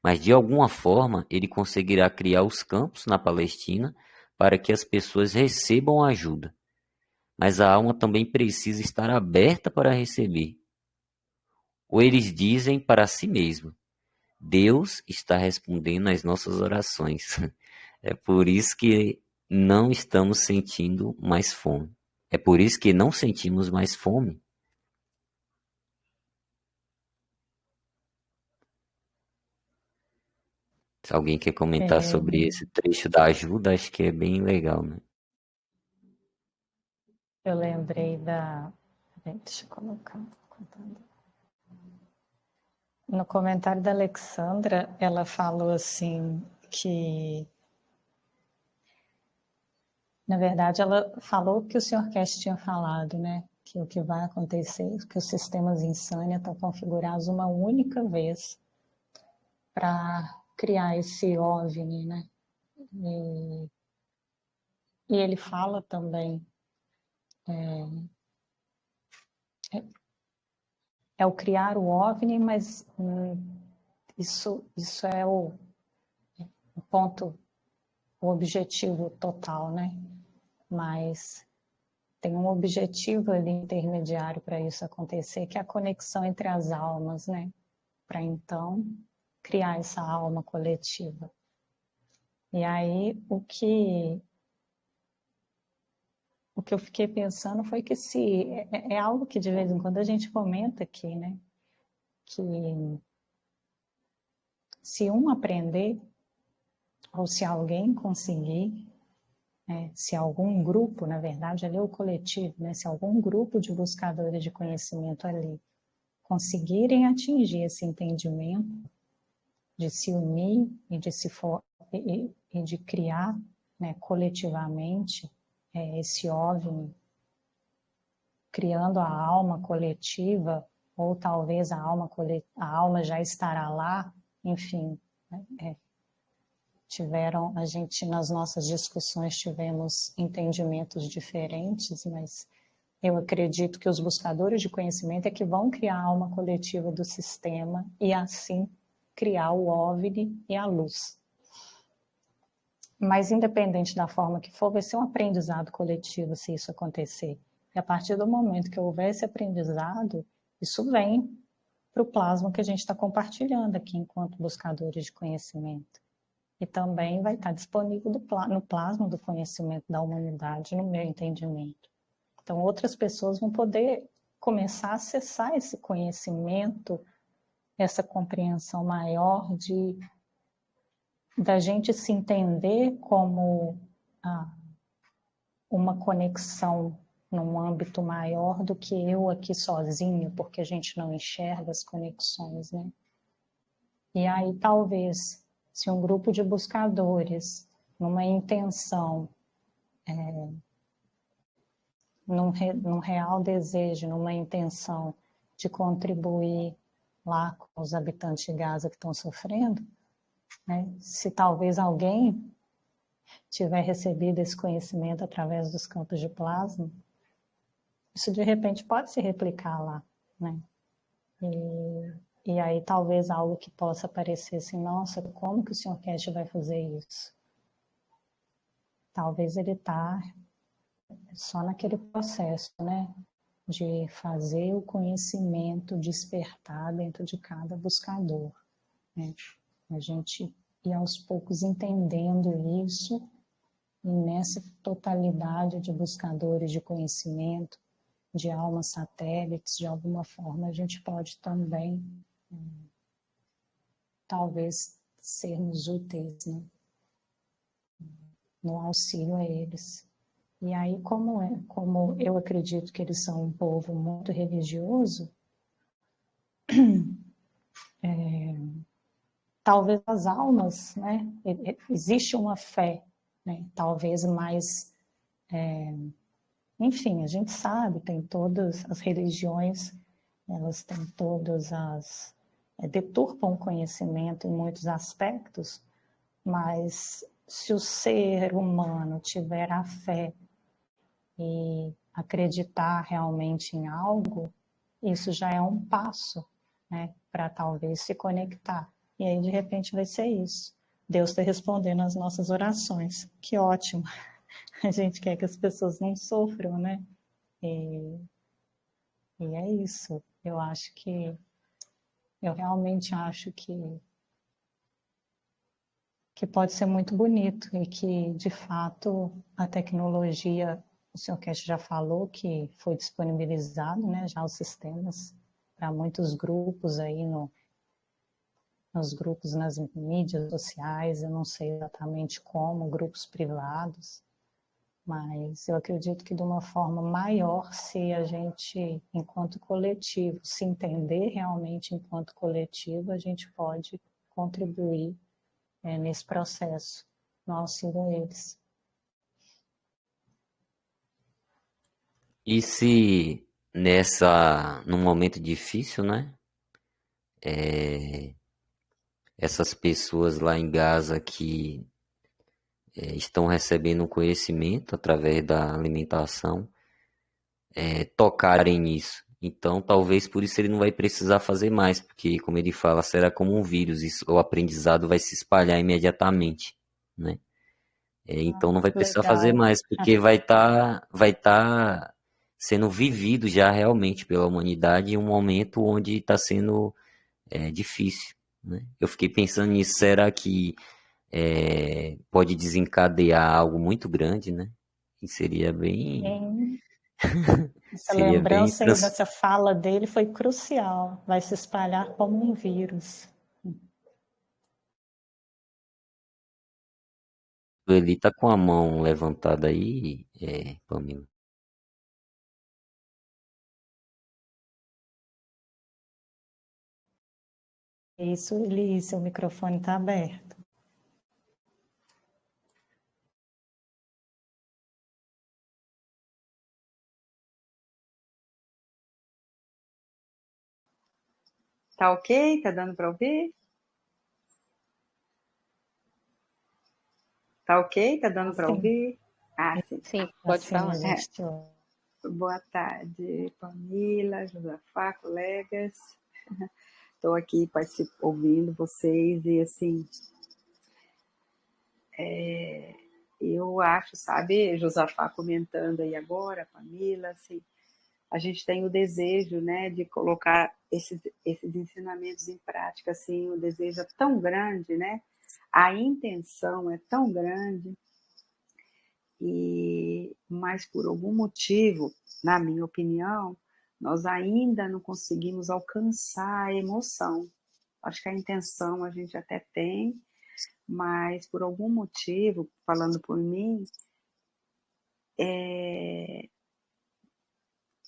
mas de alguma forma ele conseguirá criar os campos na Palestina para que as pessoas recebam ajuda. Mas a alma também precisa estar aberta para receber. Ou eles dizem para si mesmo: Deus está respondendo às nossas orações. É por isso que não estamos sentindo mais fome. É por isso que não sentimos mais fome. Se alguém quer comentar sobre esse trecho da ajuda, acho que é bem legal, né? Eu lembrei deixa eu colocar. No comentário da Alexandra, ela falou assim que, na verdade, ela falou o que o Sr. Cash tinha falado, né? Que o que vai acontecer, que os sistemas Insânia estão configurados uma única vez para criar esse OVNI, né? E ele fala também, é o criar o OVNI, mas isso é o ponto, o objetivo total, né? Mas tem um objetivo ali intermediário para isso acontecer, que é a conexão entre as almas, né? Para então criar essa alma coletiva. E aí o que eu fiquei pensando foi que é algo que de vez em quando a gente comenta aqui, né? Que se um aprender, ou se alguém conseguir, se algum grupo, na verdade, ali é o coletivo, né? Se algum grupo de buscadores de conhecimento ali conseguirem atingir esse entendimento de se unir e de criar, né, coletivamente esse OVNI, criando a alma coletiva, ou talvez a alma já estará lá, enfim, a gente nas nossas discussões tivemos entendimentos diferentes, mas eu acredito que os buscadores de conhecimento é que vão criar a alma coletiva do sistema e assim criar o OVNI e a luz. Mas independente da forma que for, vai ser um aprendizado coletivo se isso acontecer. E a partir do momento que houver esse aprendizado, isso vem para o plasma que a gente está compartilhando aqui enquanto buscadores de conhecimento. E também vai estar disponível no plasma do conhecimento da humanidade, no meu entendimento. Então, outras pessoas vão poder começar a acessar esse conhecimento, essa compreensão maior da gente se entender como uma conexão num âmbito maior do que eu aqui sozinho, porque a gente não enxerga as conexões, né? E aí, talvez, se um grupo de buscadores, numa intenção, num real desejo, numa intenção de contribuir lá com os habitantes de Gaza que estão sofrendo, né? Se talvez alguém tiver recebido esse conhecimento através dos campos de plasma, isso de repente pode se replicar lá, né? E aí talvez algo que possa parecer assim, nossa, como que o Sr. Cash vai fazer isso? Talvez ele está só naquele processo, né? De fazer o conhecimento despertar dentro de cada buscador, né? A gente ir aos poucos entendendo isso, e nessa totalidade de buscadores de conhecimento, de almas satélites, de alguma forma a gente pode também, talvez, sermos úteis, né? No auxílio a eles. E aí, como eu acredito que eles são um povo muito religioso, talvez as almas, né? Existe uma fé, né? Talvez mais, enfim, a gente sabe, tem todas as religiões, elas têm todas as, deturpam o conhecimento em muitos aspectos, mas se o ser humano tiver a fé e acreditar realmente em algo, isso já é um passo, né, para talvez se conectar. E aí, de repente, vai ser isso. Deus está respondendo às nossas orações. Que ótimo. A gente quer que as pessoas não sofram, né? E é isso. Eu realmente acho que pode ser muito bonito e que, de fato, a tecnologia, o senhor Cash já falou que foi disponibilizado, né, já os sistemas para muitos grupos aí nos grupos, nas mídias sociais, eu não sei exatamente como, grupos privados, mas eu acredito que de uma forma maior, se a gente, enquanto coletivo, se entender realmente enquanto coletivo, a gente pode contribuir nesse processo, no auxílio a eles. E se num momento difícil, né? Essas pessoas lá em Gaza que estão recebendo conhecimento através da alimentação, tocarem nisso. Então, talvez por isso ele não vai precisar fazer mais, porque, como ele fala, será como um vírus, o aprendizado vai se espalhar imediatamente, né? Então não vai precisar fazer Legal. mais, porque vai tá sendo vivido já realmente pela humanidade em um momento onde está sendo difícil, né? Eu fiquei pensando nisso, será que pode desencadear algo muito grande, né? E Bem, essa seria bem lembrança aí dessa fala dele foi crucial. Vai se espalhar como um vírus. Ele tá com a mão levantada aí, Pamela. Isso, Eli, seu microfone está aberto. Tá ok? Tá dando para ouvir? Tá ok? Tá dando para Sim, ouvir? Ah, sim. Sim, pode assim falar. a gente te ouve. Boa tarde, Pamela, Josafá, colegas. Estou aqui ouvindo vocês e, assim, eu acho, sabe, Josafá comentando aí agora, Pamela, assim, a gente tem o desejo, né, de colocar esses ensinamentos em prática, assim, o desejo é tão grande, né, a intenção é tão grande, mas por algum motivo, na minha opinião, nós ainda não conseguimos alcançar a emoção. Acho que a intenção a gente até tem, mas por algum motivo, falando por mim,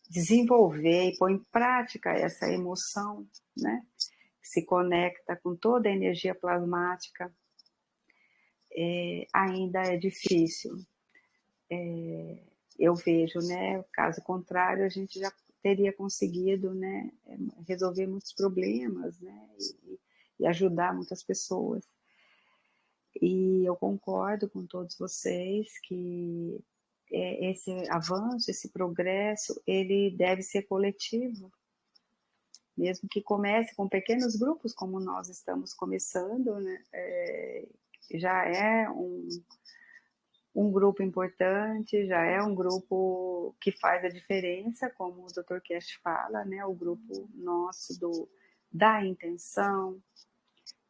desenvolver e pôr em prática essa emoção, né, que se conecta com toda a energia plasmática, ainda é difícil. Eu vejo, né, caso contrário, a gente já teria conseguido, né, resolver muitos problemas, né, e ajudar muitas pessoas. E eu concordo com todos vocês que esse avanço, esse progresso, ele deve ser coletivo, mesmo que comece com pequenos grupos, como nós estamos começando, né, já é um grupo importante, já é um grupo que faz a diferença, como o Dr. Cash fala, né? O grupo nosso da intenção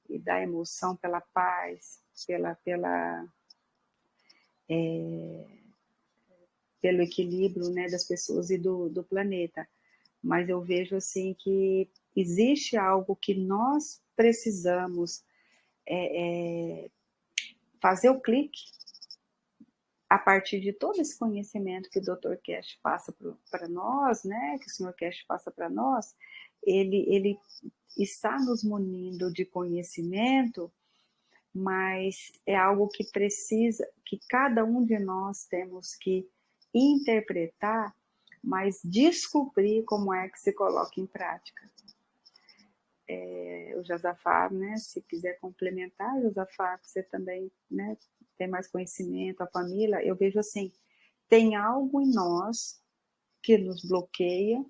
e da emoção pela paz, pelo equilíbrio, né, das pessoas e do planeta. Mas eu vejo assim que existe algo que nós precisamos fazer o clique a partir de todo esse conhecimento que o Dr. Cash passa para nós, né, que o Sr. Cash passa para nós, ele está nos munindo de conhecimento, mas é algo que precisa, que cada um de nós temos que interpretar, mas descobrir como é que se coloca em prática. O Josafá, né, se quiser complementar, Josafá, você também, né, tem mais conhecimento, a família, eu vejo assim, tem algo em nós que nos bloqueia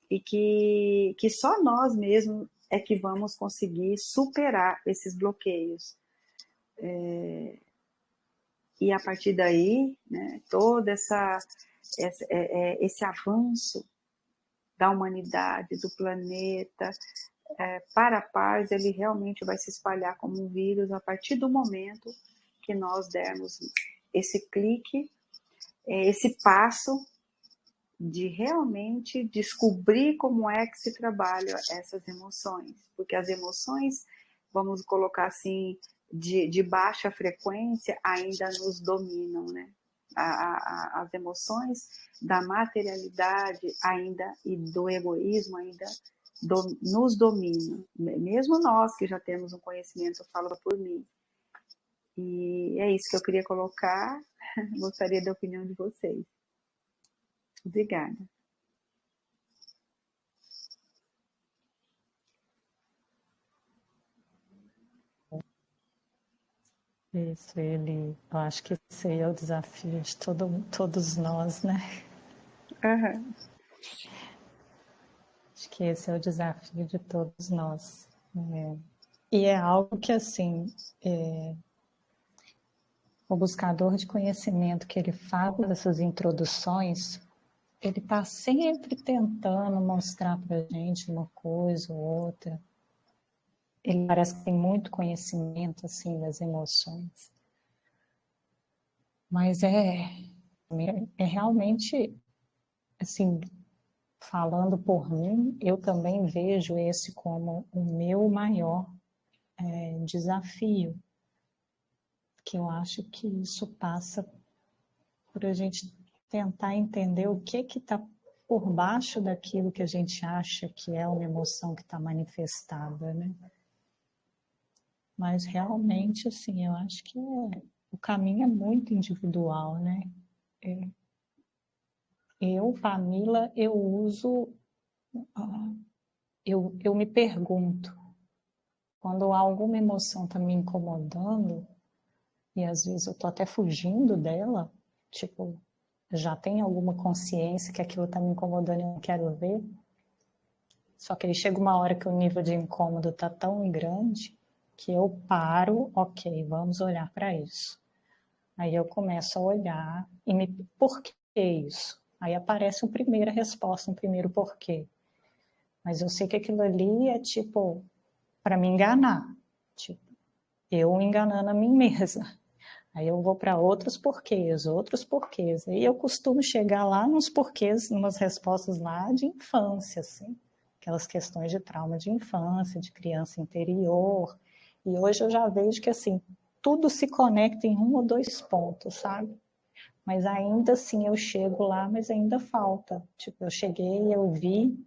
e que só nós mesmos é que vamos conseguir superar esses bloqueios. E a partir daí, né, todo esse avanço da humanidade, do planeta, para a paz, ele realmente vai se espalhar como um vírus a partir do momento que nós dermos esse clique, esse passo de realmente descobrir como é que se trabalha essas emoções. Porque as emoções, vamos colocar assim, de baixa frequência, ainda nos dominam, né? As emoções da materialidade ainda e do egoísmo ainda nos dominam. Mesmo nós que já temos um conhecimento, eu falo por mim. E é isso que eu queria colocar. Gostaria da opinião de vocês. Obrigada. Isso, eu acho que esse é o desafio de todos nós, né? Uhum. Acho que esse é o desafio de todos nós. E é algo que, assim, o buscador de conhecimento que ele fala dessas introduções, ele está sempre tentando mostrar para a gente uma coisa ou outra. Ele parece que tem muito conhecimento, assim, das emoções. Mas é realmente, assim, falando por mim, eu também vejo esse como o meu maior desafio, que eu acho que isso passa por a gente tentar entender o que está por baixo daquilo que a gente acha que é uma emoção que está manifestada, né? Mas realmente, assim, eu acho que o caminho é muito individual, né? Eu, Camila, eu uso, eu me pergunto, quando alguma emoção está me incomodando, e às vezes eu estou até fugindo dela, tipo, já tem alguma consciência que aquilo está me incomodando e eu não quero ver, só que aí chega uma hora que o nível de incômodo está tão grande que eu paro, ok, vamos olhar para isso. Aí eu começo a olhar e por que isso? Aí aparece uma primeira resposta, um primeiro porquê. Mas eu sei que aquilo ali é tipo para me enganar, tipo, eu enganando a mim mesma. Aí eu vou para outros porquês. E eu costumo chegar lá nos porquês, umas respostas lá de infância, assim. Aquelas questões de trauma de infância, de criança interior. E hoje eu já vejo que, assim, tudo se conecta em um ou dois pontos, sabe? Mas ainda assim eu chego lá, mas ainda falta. Tipo, eu cheguei, eu vi,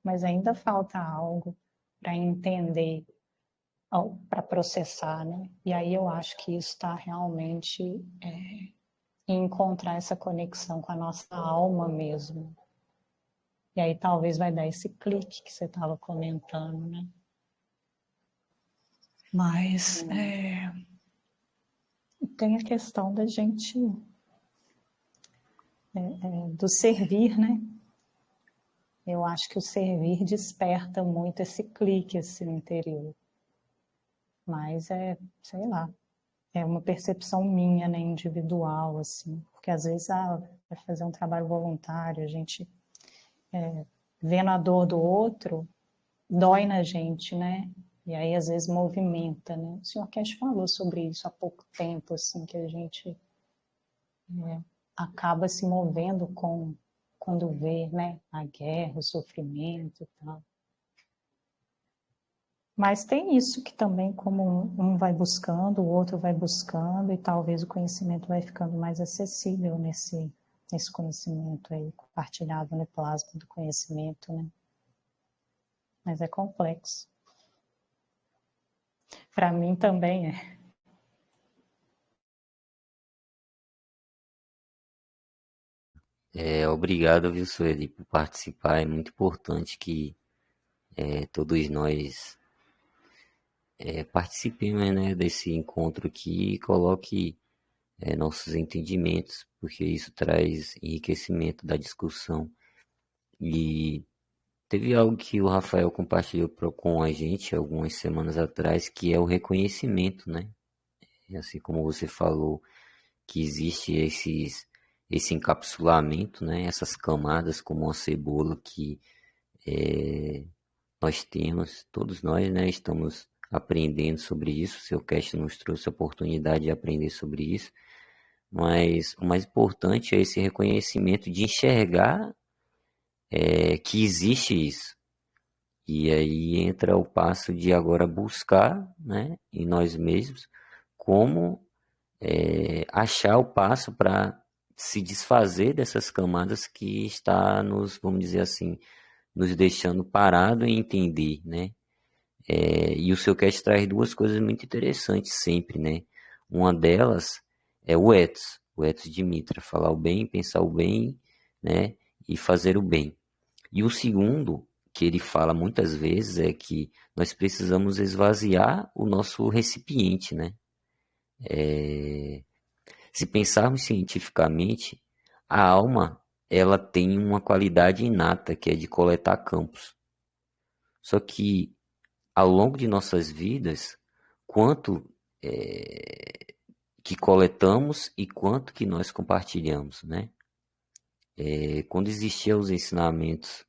mas ainda falta algo para entender, para processar, né? E aí eu acho que isso está realmente em encontrar essa conexão com a nossa alma mesmo. E aí talvez vai dar esse clique que você estava comentando, né? Mas tem a questão da gente do servir, né? Eu acho que o servir desperta muito esse clique assim, no interior. Mas sei lá, é uma percepção minha, né, individual, assim, porque às vezes vai fazer um trabalho voluntário, a gente vendo a dor do outro, dói na gente, né? E aí às vezes movimenta, né? O senhor Cash falou sobre isso há pouco tempo, assim, que a gente acaba se movendo quando vê, né, a guerra, o sofrimento e tal. Mas tem isso que também, como um vai buscando, o outro vai buscando, e talvez o conhecimento vai ficando mais acessível nesse conhecimento aí, compartilhado no plasma do conhecimento, né? Mas é complexo. Para mim também é. Obrigado, viu, Sueli, por participar. É muito importante que todos nós participemos, né, desse encontro aqui e coloque nossos entendimentos, porque isso traz enriquecimento da discussão. E teve algo que o Rafael compartilhou com a gente algumas semanas atrás, que é o reconhecimento, né? E assim como você falou, que existe esse encapsulamento, né? Essas camadas como uma cebola que nós temos, todos nós, né? Estamos aprendendo sobre isso. O seu cast nos trouxe a oportunidade de aprender sobre isso. Mas o mais importante é esse reconhecimento de enxergar que existe isso. E aí entra o passo de agora buscar, né, em nós mesmos como achar o passo para se desfazer dessas camadas que está nos, vamos dizer assim, nos deixando parado em entender, né? E o seu cast traz duas coisas muito interessantes sempre, né? Uma delas é o ethos de Mitra, falar o bem, pensar o bem, né? E fazer o bem. E o segundo, que ele fala muitas vezes, é que nós precisamos esvaziar o nosso recipiente, né? Se pensarmos cientificamente, a alma, ela tem uma qualidade inata, que é de coletar campos. Só que, ao longo de nossas vidas, quanto que coletamos e quanto que nós compartilhamos, né? Quando existiam os ensinamentos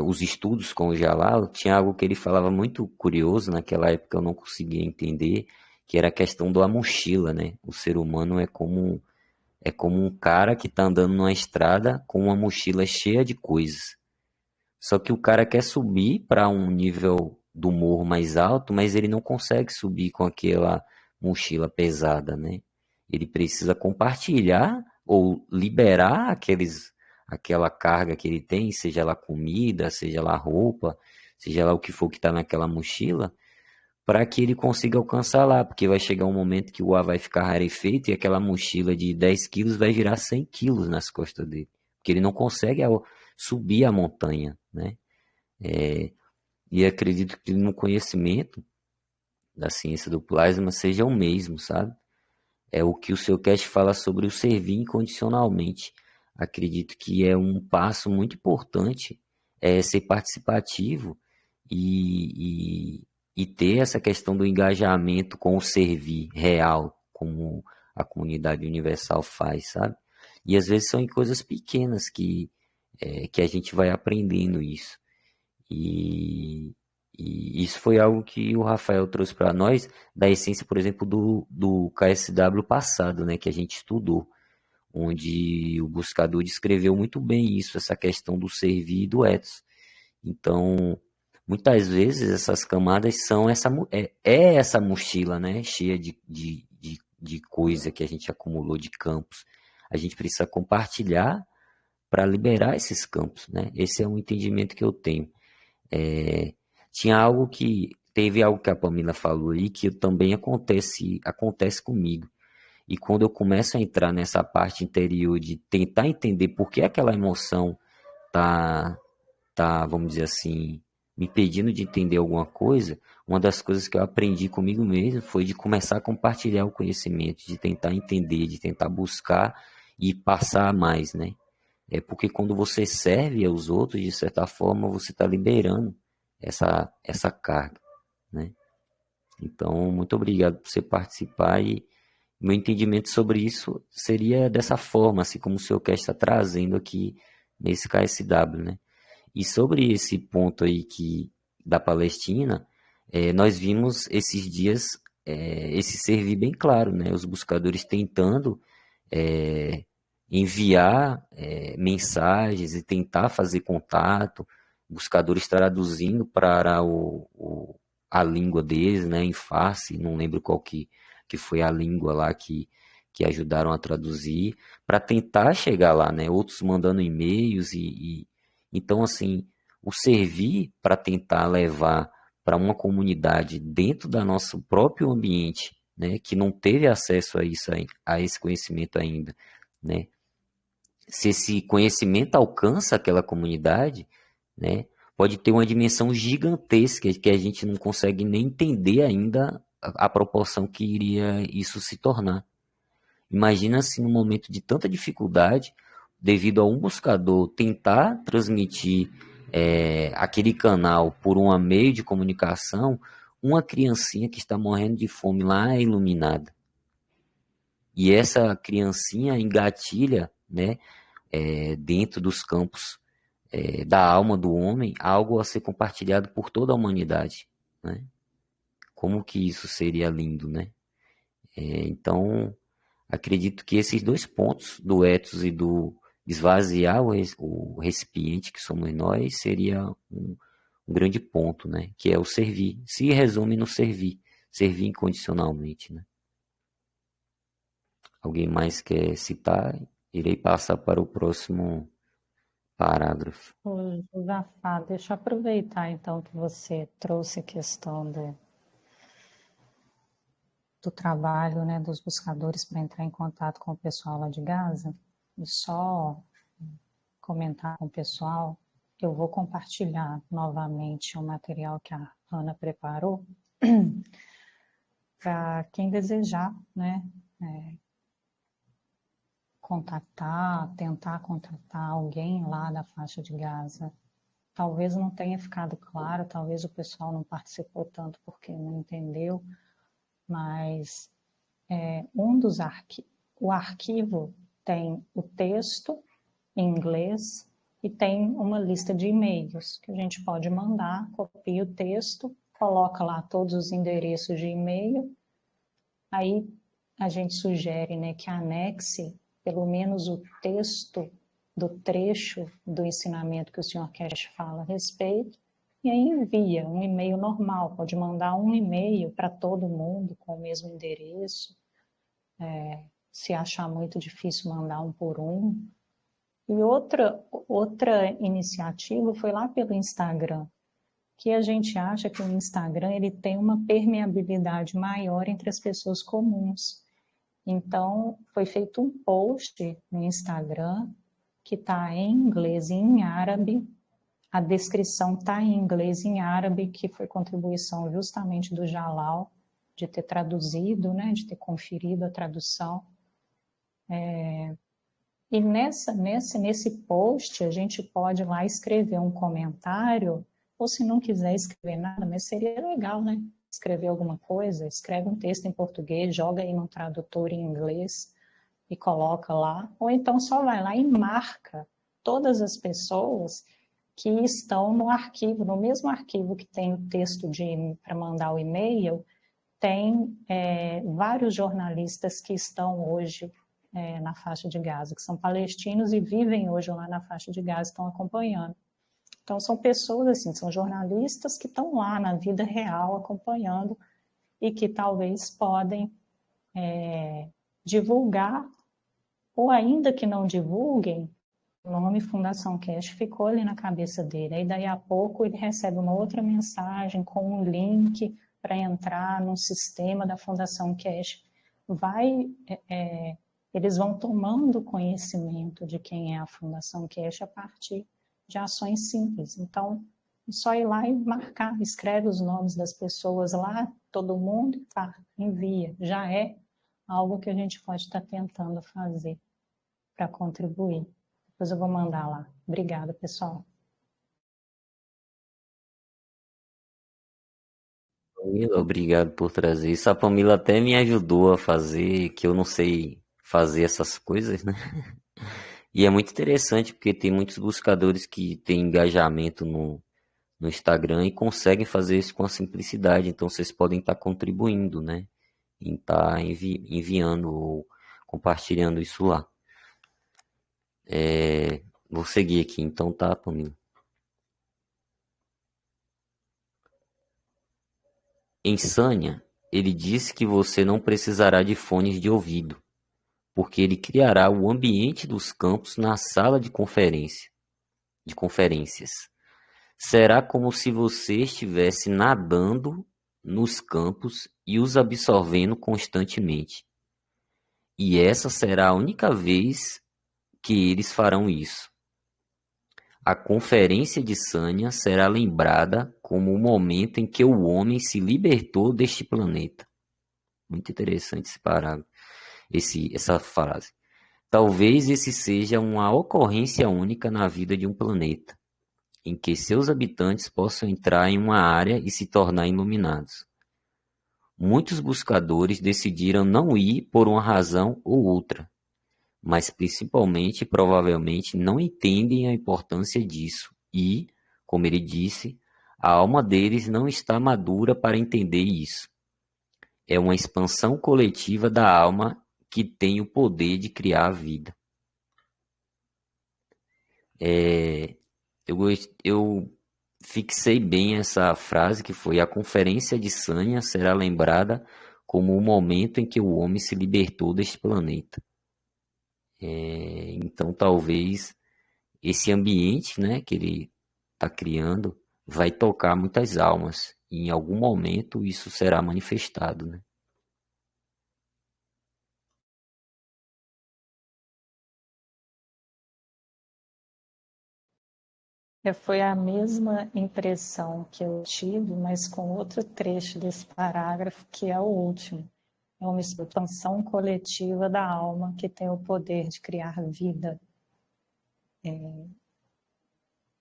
os estudos com o Jalal, tinha algo que ele falava muito curioso, naquela época eu não conseguia entender, que era a questão da mochila, né? O ser humano é como um cara que está andando numa estrada com uma mochila cheia de coisas. Só que o cara quer subir para um nível do morro mais alto, mas ele não consegue subir com aquela mochila pesada, né? Ele precisa compartilhar ou liberar aquela carga que ele tem, seja lá comida, seja lá roupa, seja lá o que for que está naquela mochila, para que ele consiga alcançar lá, porque vai chegar um momento que o ar vai ficar rarefeito e aquela mochila de 10 quilos vai virar 100 quilos nas costas dele, porque ele não consegue subir a montanha, né? E acredito que no conhecimento da ciência do plasma seja o mesmo, sabe? É o que o seu cast fala sobre o servir incondicionalmente. Acredito que é um passo muito importante, ser participativo e ter essa questão do engajamento com o servir real, como a comunidade universal faz, sabe? E às vezes são em coisas pequenas que a gente vai aprendendo isso. E, e isso foi algo que o Rafael trouxe para nós, da essência, por exemplo, do KSW passado, né, que a gente estudou, onde o buscador descreveu muito bem isso, essa questão do servir e do ethos. Então, muitas vezes essas camadas são essa mochila, né, cheia de coisa que a gente acumulou de campos. A gente precisa compartilhar para liberar esses campos, né? Esse é um entendimento que eu tenho. Teve algo que a Pamela falou aí que também acontece comigo. E quando eu começo a entrar nessa parte interior de tentar entender por que aquela emoção vamos dizer assim, me impedindo de entender alguma coisa, uma das coisas que eu aprendi comigo mesmo foi de começar a compartilhar o conhecimento, de tentar entender, de tentar buscar e passar mais, né? É porque quando você serve aos outros, de certa forma, você está liberando essa carga, né? Então, muito obrigado por você participar meu entendimento sobre isso seria dessa forma, assim como o senhor Cash está trazendo aqui nesse KSW, né? E sobre esse ponto aí da Palestina, nós vimos esses dias esse servir bem claro, né? Os buscadores tentando enviar mensagens e tentar fazer contato, buscadores traduzindo para a língua deles, né? Em Farsi, não lembro qual que foi a língua lá que ajudaram a traduzir, para tentar chegar lá, né? Outros mandando e-mails então, assim, o servir para tentar levar para uma comunidade dentro do nosso próprio ambiente, né, que não teve acesso a isso, a esse conhecimento ainda, né? Se esse conhecimento alcança aquela comunidade, né, pode ter uma dimensão gigantesca que a gente não consegue nem entender ainda a proporção que iria isso se tornar. Imagina se num momento de tanta dificuldade, devido a um buscador tentar transmitir aquele canal por um meio de comunicação, uma criancinha que está morrendo de fome lá é iluminada. E essa criancinha engatilha, né, dentro dos campos da alma do homem, algo a ser compartilhado por toda a humanidade, né? Como que isso seria lindo, né? Então, acredito que esses dois pontos, do ethos e do esvaziar o recipiente que somos nós, seria um grande ponto, né? Que é o servir. Se resume no servir. Servir incondicionalmente, né? Alguém mais quer citar? Irei passar para o próximo parágrafo. Ô, Josafá, deixa eu aproveitar então que você trouxe a questão do trabalho, né, dos buscadores para entrar em contato com o pessoal lá de Gaza, e só comentar com o pessoal, eu vou compartilhar novamente o material que a Ana preparou para quem desejar, né, tentar contatar alguém lá da faixa de Gaza. Talvez não tenha ficado claro, talvez o pessoal não participou tanto porque não entendeu, mas o arquivo tem o texto em inglês e tem uma lista de e-mails que a gente pode mandar, copia o texto, coloca lá todos os endereços de e-mail, aí a gente sugere, né, que anexe pelo menos o texto do trecho do ensinamento que o Sr. Cash fala a respeito, e aí envia um e-mail normal, pode mandar um e-mail para todo mundo com o mesmo endereço, se achar muito difícil mandar um por um. E outra iniciativa foi lá pelo Instagram, que a gente acha que o Instagram ele tem uma permeabilidade maior entre as pessoas comuns. Então, foi feito um post no Instagram que está em inglês e em árabe. A descrição está em inglês e em árabe, que foi contribuição justamente do Jalal, de ter traduzido, né, de ter conferido a tradução. E nesse post a gente pode lá escrever um comentário, ou se não quiser escrever nada, mas seria legal, né? Escrever alguma coisa, escreve um texto em português, joga aí no tradutor em inglês e coloca lá, ou então só vai lá e marca todas as pessoas que estão no arquivo, no mesmo arquivo que tem o texto para mandar o e-mail, tem vários jornalistas que estão hoje na faixa de Gaza, que são palestinos e vivem hoje lá na faixa de Gaza, estão acompanhando. Então, são pessoas assim, são jornalistas que estão lá na vida real acompanhando e que talvez podem divulgar, ou ainda que não divulguem, o nome Fundação Cash ficou ali na cabeça dele. Aí, daí a pouco, ele recebe uma outra mensagem com um link para entrar no sistema da Fundação Cash. Eles vão tomando conhecimento de quem é a Fundação Cash a partir de ações simples. Então, é só ir lá e marcar, escreve os nomes das pessoas lá, todo mundo, envia. Já é algo que a gente pode estar tentando fazer para contribuir. Depois eu vou mandar lá. Obrigada, pessoal. Pamela, obrigado por trazer isso. A Pamela até me ajudou a fazer, que eu não sei fazer essas coisas, né? E é muito interessante porque tem muitos buscadores que têm engajamento no Instagram e conseguem fazer isso com a simplicidade. Então vocês podem estar contribuindo, né? Em estar enviando ou compartilhando isso lá. Vou seguir aqui então, tá, Pamela? Em Sânia, ele disse que você não precisará de fones de ouvido, porque ele criará o ambiente dos campos na sala de conferências. Será como se você estivesse nadando nos campos e os absorvendo constantemente. E essa será a única vez que eles farão isso. A conferência de Sânia será lembrada como o momento em que o homem se libertou deste planeta. Muito interessante esse parágrafo, essa frase. Talvez esse seja uma ocorrência única na vida de um planeta, em que seus habitantes possam entrar em uma área e se tornar iluminados. Muitos buscadores decidiram não ir por uma razão ou outra, mas principalmente provavelmente não entendem a importância disso e, como ele disse, a alma deles não está madura para entender isso. É uma expansão coletiva da alma que tem o poder de criar a vida. Eu fixei bem essa frase que foi: a conferência de Sânia será lembrada como o momento em que o homem se libertou deste planeta. Então talvez esse ambiente, né, que ele está criando vai tocar muitas almas. E em algum momento isso será manifestado, né? Foi a mesma impressão que eu tive, mas com outro trecho desse parágrafo, que é o último. É uma expansão coletiva da alma que tem o poder de criar vida.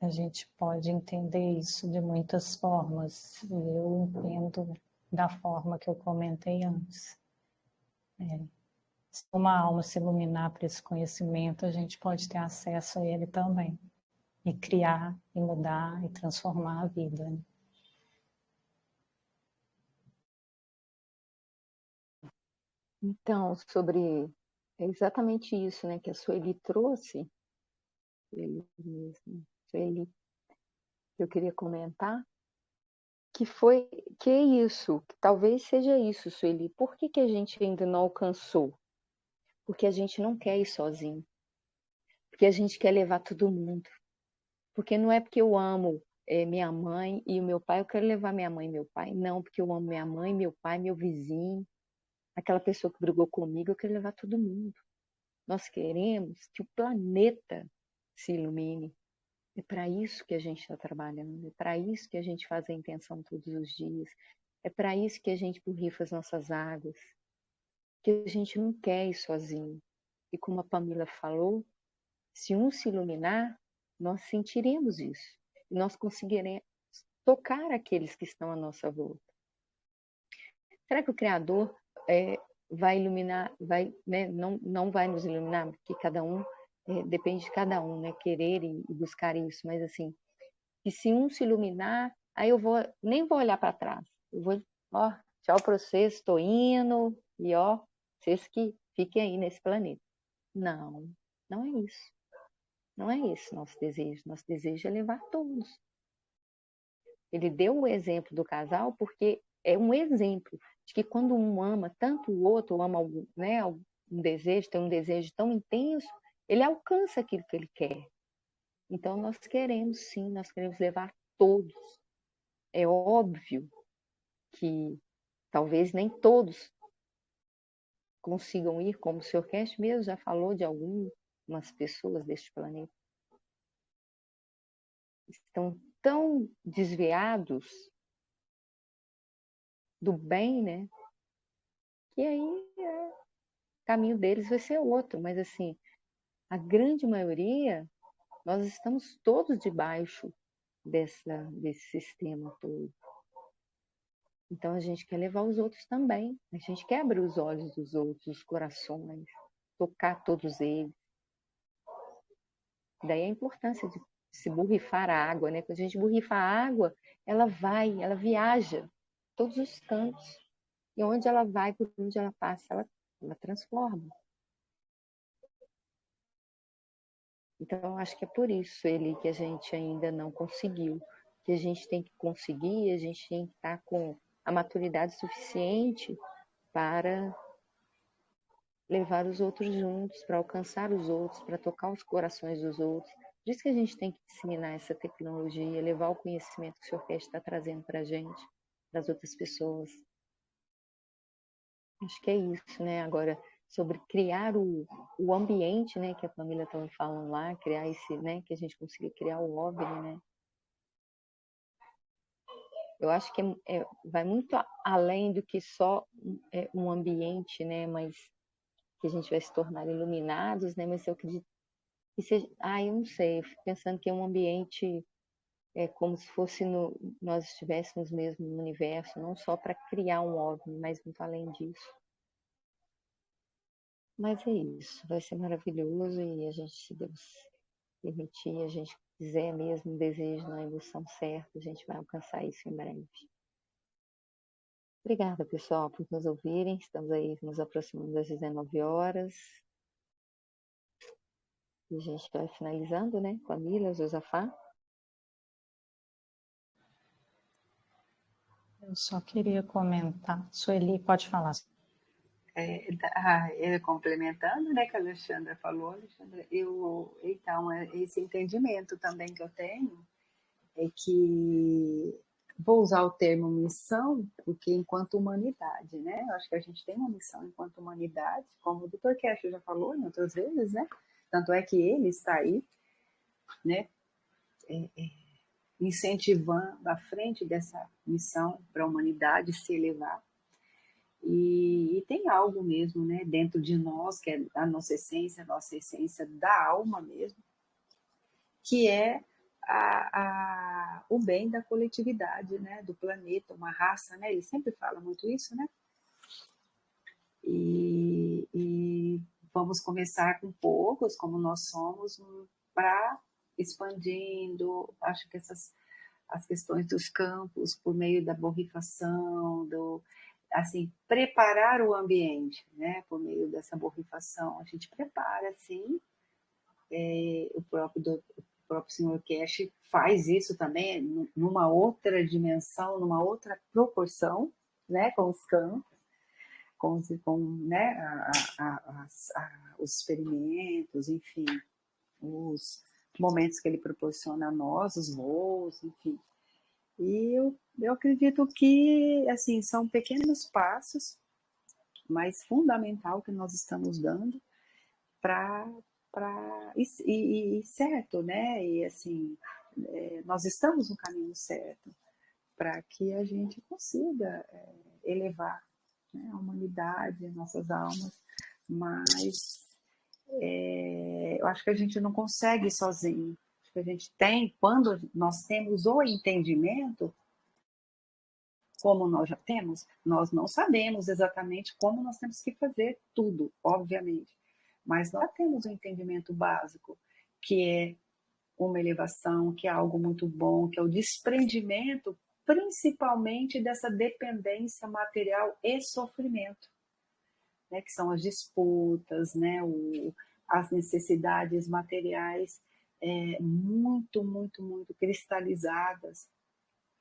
A gente pode entender isso de muitas formas. Eu entendo da forma que eu comentei antes. Se uma alma se iluminar para esse conhecimento, a gente pode ter acesso a ele também. E criar, e mudar, e transformar a vida. Então, sobre é exatamente isso, né, que a Sueli trouxe, Sueli, eu queria comentar, que é isso, que talvez seja isso, Sueli. Por que a gente ainda não alcançou? Porque a gente não quer ir sozinho. Porque a gente quer levar todo mundo. Porque não é porque eu amo minha mãe e o meu pai, eu quero levar minha mãe e meu pai. Não, porque eu amo minha mãe, meu pai, meu vizinho, aquela pessoa que brigou comigo, eu quero levar todo mundo. Nós queremos que o planeta se ilumine. É para isso que a gente está trabalhando, é para isso que a gente faz a intenção todos os dias, é para isso que a gente borrifa as nossas águas, que a gente não quer ir sozinho. E como a Pamela falou, se um se iluminar, nós sentiremos isso. E nós conseguiremos tocar aqueles que estão à nossa volta. Será que o Criador vai iluminar, né, não vai nos iluminar? Porque cada um, depende de cada um, né, querer e buscar isso. Mas assim, e se um se iluminar, aí eu nem vou olhar para trás. Eu vou, ó, tchau para vocês, estou indo, e ó, vocês que fiquem aí nesse planeta. Não, não é isso. Não é esse nosso desejo. Nosso desejo é levar todos. Ele deu o exemplo do casal porque é um exemplo de que quando um ama tanto o outro, ama algum, né, um desejo, tem um desejo tão intenso, ele alcança aquilo que ele quer. Então nós queremos sim, nós queremos levar todos. É óbvio que talvez nem todos consigam ir, como o Sr. Cash mesmo já falou de algumas pessoas deste planeta. Estão tão desviados do bem, né? Que aí o caminho deles vai ser outro. Mas assim, a grande maioria, nós estamos todos debaixo desse sistema todo. Então a gente quer levar os outros também. A gente quer abrir os olhos dos outros, os corações, tocar todos eles. Daí a importância de se borrifar a água, né? Quando a gente borrifa a água, ela vai, ela viaja todos os cantos. E onde ela vai, por onde ela passa, ela transforma. Então, acho que é por isso, ele, que a gente ainda não conseguiu. Que a gente tem que conseguir, a gente tem que estar com a maturidade suficiente para levar os outros juntos, para alcançar os outros, para tocar os corações dos outros. Por isso que a gente tem que disseminar essa tecnologia, levar o conhecimento que o Sr. Cash está trazendo para a gente, para as outras pessoas. Acho que é isso, né? Agora, sobre criar o ambiente, né, que a família estava falando lá, criar esse, né, que a gente consiga criar o OVNI, né? Eu acho que vai muito além do que só um ambiente, né, mas que a gente vai se tornar iluminados, né, mas eu acredito que seja, eu não sei, eu fico pensando que é um ambiente como se fosse nós estivéssemos mesmo no universo, não só para criar um OVNI, mas muito além disso. Mas é isso, vai ser maravilhoso e a gente, se Deus permitir, a gente quiser mesmo, desejo na evolução certa, a gente vai alcançar isso em breve. Obrigada, pessoal, por nos ouvirem. Estamos aí nos aproximando das 19 horas. E a gente vai finalizando, né? Com a Mila, Josafá. Eu só queria comentar. Sueli, pode falar. Complementando, né, que a Alexandra falou, Alexandra, então, esse entendimento também que eu tenho é que vou usar o termo missão, porque enquanto humanidade, né, eu acho que a gente tem uma missão enquanto humanidade, como o Dr. Cash já falou em outras vezes, né, tanto é que ele está aí, né, incentivando à frente dessa missão para a humanidade se elevar. E tem algo mesmo, né, dentro de nós, que é a nossa essência da alma mesmo, que é o bem da coletividade, né, do planeta, uma raça, né, ele sempre fala muito isso, né, e vamos começar com poucos, como nós somos, para expandindo, acho que as questões dos campos, por meio da borrifação, assim, preparar o ambiente, né, por meio dessa borrifação. A gente prepara, sim, o próprio Sr. Cash faz isso também numa outra dimensão, numa outra proporção, né, com os campos, com né, os experimentos, enfim, os momentos que ele proporciona a nós, os voos, enfim. E eu acredito que, assim, são pequenos passos, mas fundamental que nós estamos dando para certo, né? E assim, nós estamos no caminho certo para que a gente consiga elevar, né, a humanidade, nossas almas, mas eu acho que a gente não consegue sozinho. Acho que a gente tem, quando nós temos o entendimento, como nós já temos, nós não sabemos exatamente como nós temos que fazer tudo, obviamente, mas nós temos um entendimento básico, que é uma elevação, que é algo muito bom, que é o desprendimento, principalmente dessa dependência material e sofrimento, né, que são as disputas, né, as necessidades materiais muito, muito, muito cristalizadas.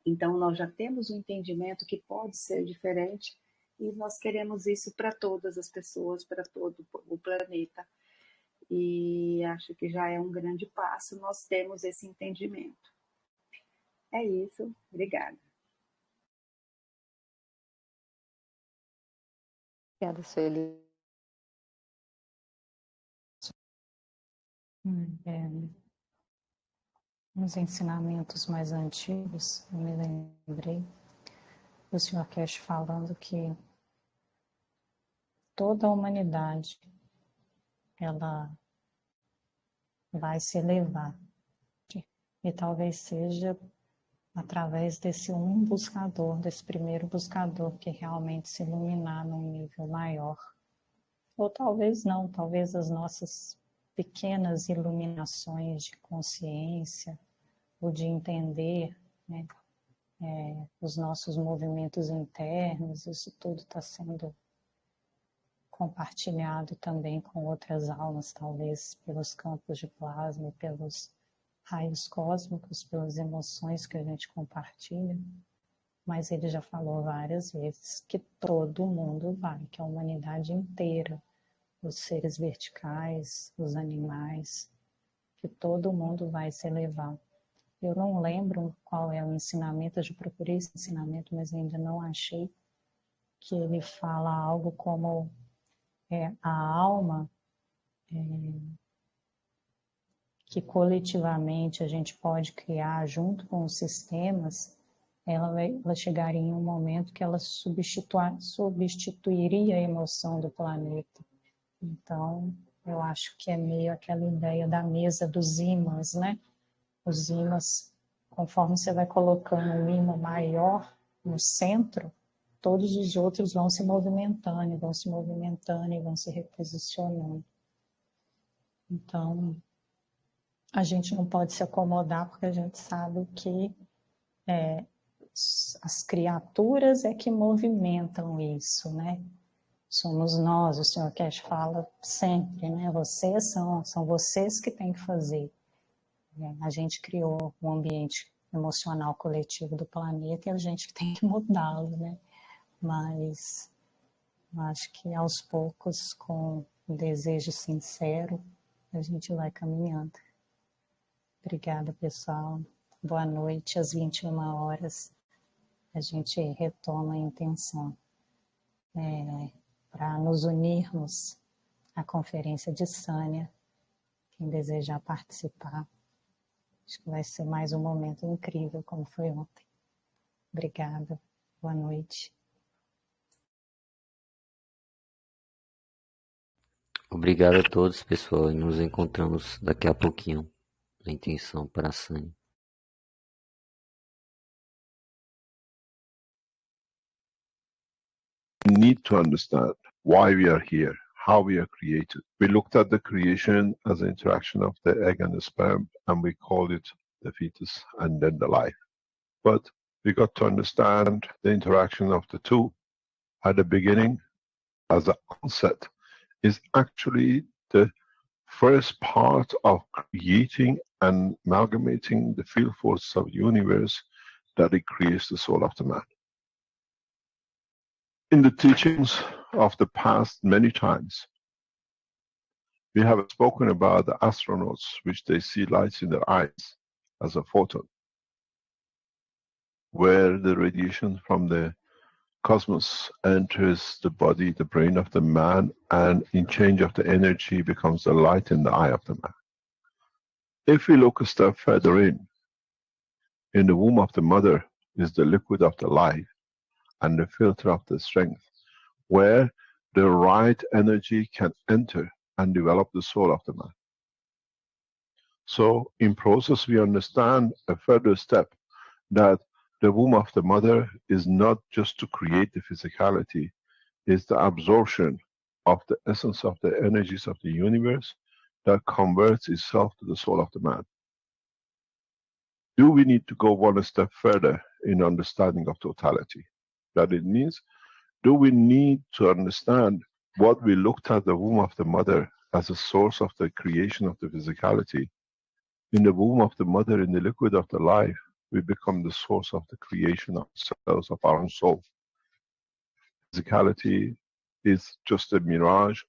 Então, nós já temos um entendimento que pode ser diferente e nós queremos isso para todas as pessoas, para todo o planeta. E acho que já é um grande passo nós temos esse entendimento. É isso. Obrigada. Obrigada, Sueli. Nos ensinamentos mais antigos, eu me lembrei do Sr. Cash falando que toda a humanidade ela vai se elevar, e talvez seja através desse um buscador, desse primeiro buscador que realmente se iluminar num nível maior. Ou talvez não, talvez as nossas pequenas iluminações de consciência, ou de entender, né, os nossos movimentos internos, isso tudo está sendo compartilhado também com outras almas, talvez pelos campos de plasma, pelos raios cósmicos, pelas emoções que a gente compartilha. Mas ele já falou várias vezes que todo mundo vai, que a humanidade inteira, os seres verticais, os animais, que todo mundo vai se elevar. Eu não lembro qual é o ensinamento, eu já procurei esse ensinamento, mas ainda não achei, que ele fala algo como a alma, que coletivamente a gente pode criar junto com os sistemas, ela chegaria em um momento que ela substituiria a emoção do planeta. Então, eu acho que é meio aquela ideia da mesa dos ímãs, né? Os ímãs, conforme você vai colocando um ímã maior no centro, todos os outros vão se movimentando, e vão se movimentando, e vão se reposicionando. Então, a gente não pode se acomodar, porque a gente sabe que as criaturas é que movimentam isso, né? Somos nós, o Sr. Kesh fala sempre, né? Vocês são vocês que têm que fazer. A gente criou um ambiente emocional coletivo do planeta e a gente que tem que mudá-lo, né? Mas acho que aos poucos, com um desejo sincero, a gente vai caminhando. Obrigada, pessoal. Boa noite. Às 21 horas, a gente retoma a intenção para nos unirmos à Conferência de Sânia. Quem desejar participar, acho que vai ser mais um momento incrível, como foi ontem. Obrigada. Boa noite. Obrigado a todos, pessoal, e nos encontramos daqui a pouquinho na intenção para a Sânia. We need to understand why we are here, how we are created. We looked at the creation as an interaction of the egg and the sperm, and we called it the fetus and then the life. But we got to understand the interaction of the two at the beginning as the onset is actually the first part of creating and amalgamating the field force of the universe that it creates the soul of the man. In the teachings of the past many times, we have spoken about the astronauts, which they see lights in their eyes as a photon, where the radiation from the cosmos enters the body, the brain of the man, and in change of the energy becomes the light in the eye of the man. If we look a step further in the womb of the mother is the liquid of the life and the filter of the strength, where the right energy can enter and develop the soul of the man. So in process we understand a further step that the womb of the mother is not just to create the physicality, it's the absorption of the essence of the energies of the universe that converts itself to the soul of the man. Do we need to go one step further in understanding of totality? That it means, do we need to understand what we looked at the womb of the mother as a source of the creation of the physicality? In the womb of the mother, in the liquid of the life, we become the source of the creation of cells of our own soul. Physicality is just a mirage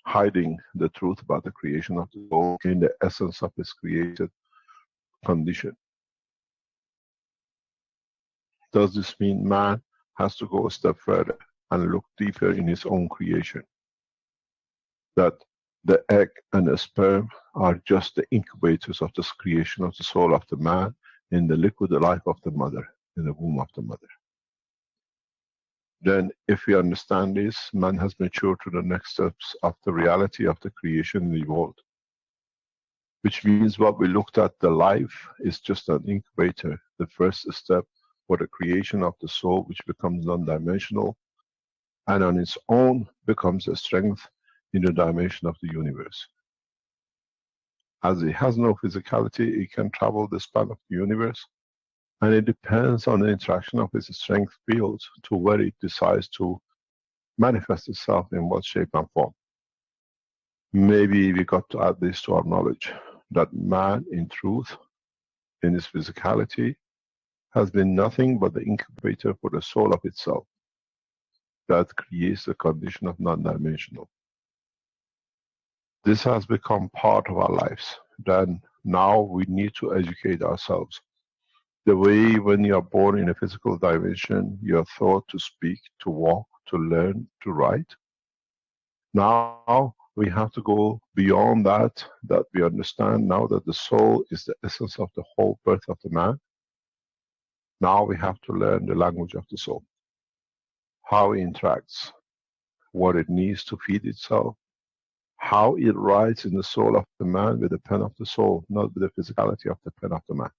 hiding the truth about the creation of the soul in the essence of its created condition. Does this mean man has to go a step further and look deeper in his own creation? That the egg and the sperm are just the incubators of this creation of the soul of the man in the liquid life of the mother, in the womb of the mother. Then if we understand this, man has matured to the next steps of the reality of the creation in the world. which means what we looked at, the life is just an incubator, the first step for the creation of the soul, which becomes non-dimensional, and on its own becomes a strength in the dimension of the universe. As it has no physicality, it can travel the span of the universe, and it depends on the interaction of its strength fields to where it decides to manifest itself in what shape and form. Maybe we got to add this to our knowledge, that man in truth, in his physicality, has been nothing but the incubator for the soul of itself that creates the condition of non-dimensional. This has become part of our lives. Then now we need to educate ourselves. The way when you are born in a physical dimension, you are taught to speak, to walk, to learn, to write. Now we have to go beyond that, that we understand now that the soul is the essence of the whole birth of the man. Now we have to learn the language of the soul, how it interacts, what it needs to feed itself, how it writes in the soul of the man with the pen of the soul, not with the physicality of the pen of the man.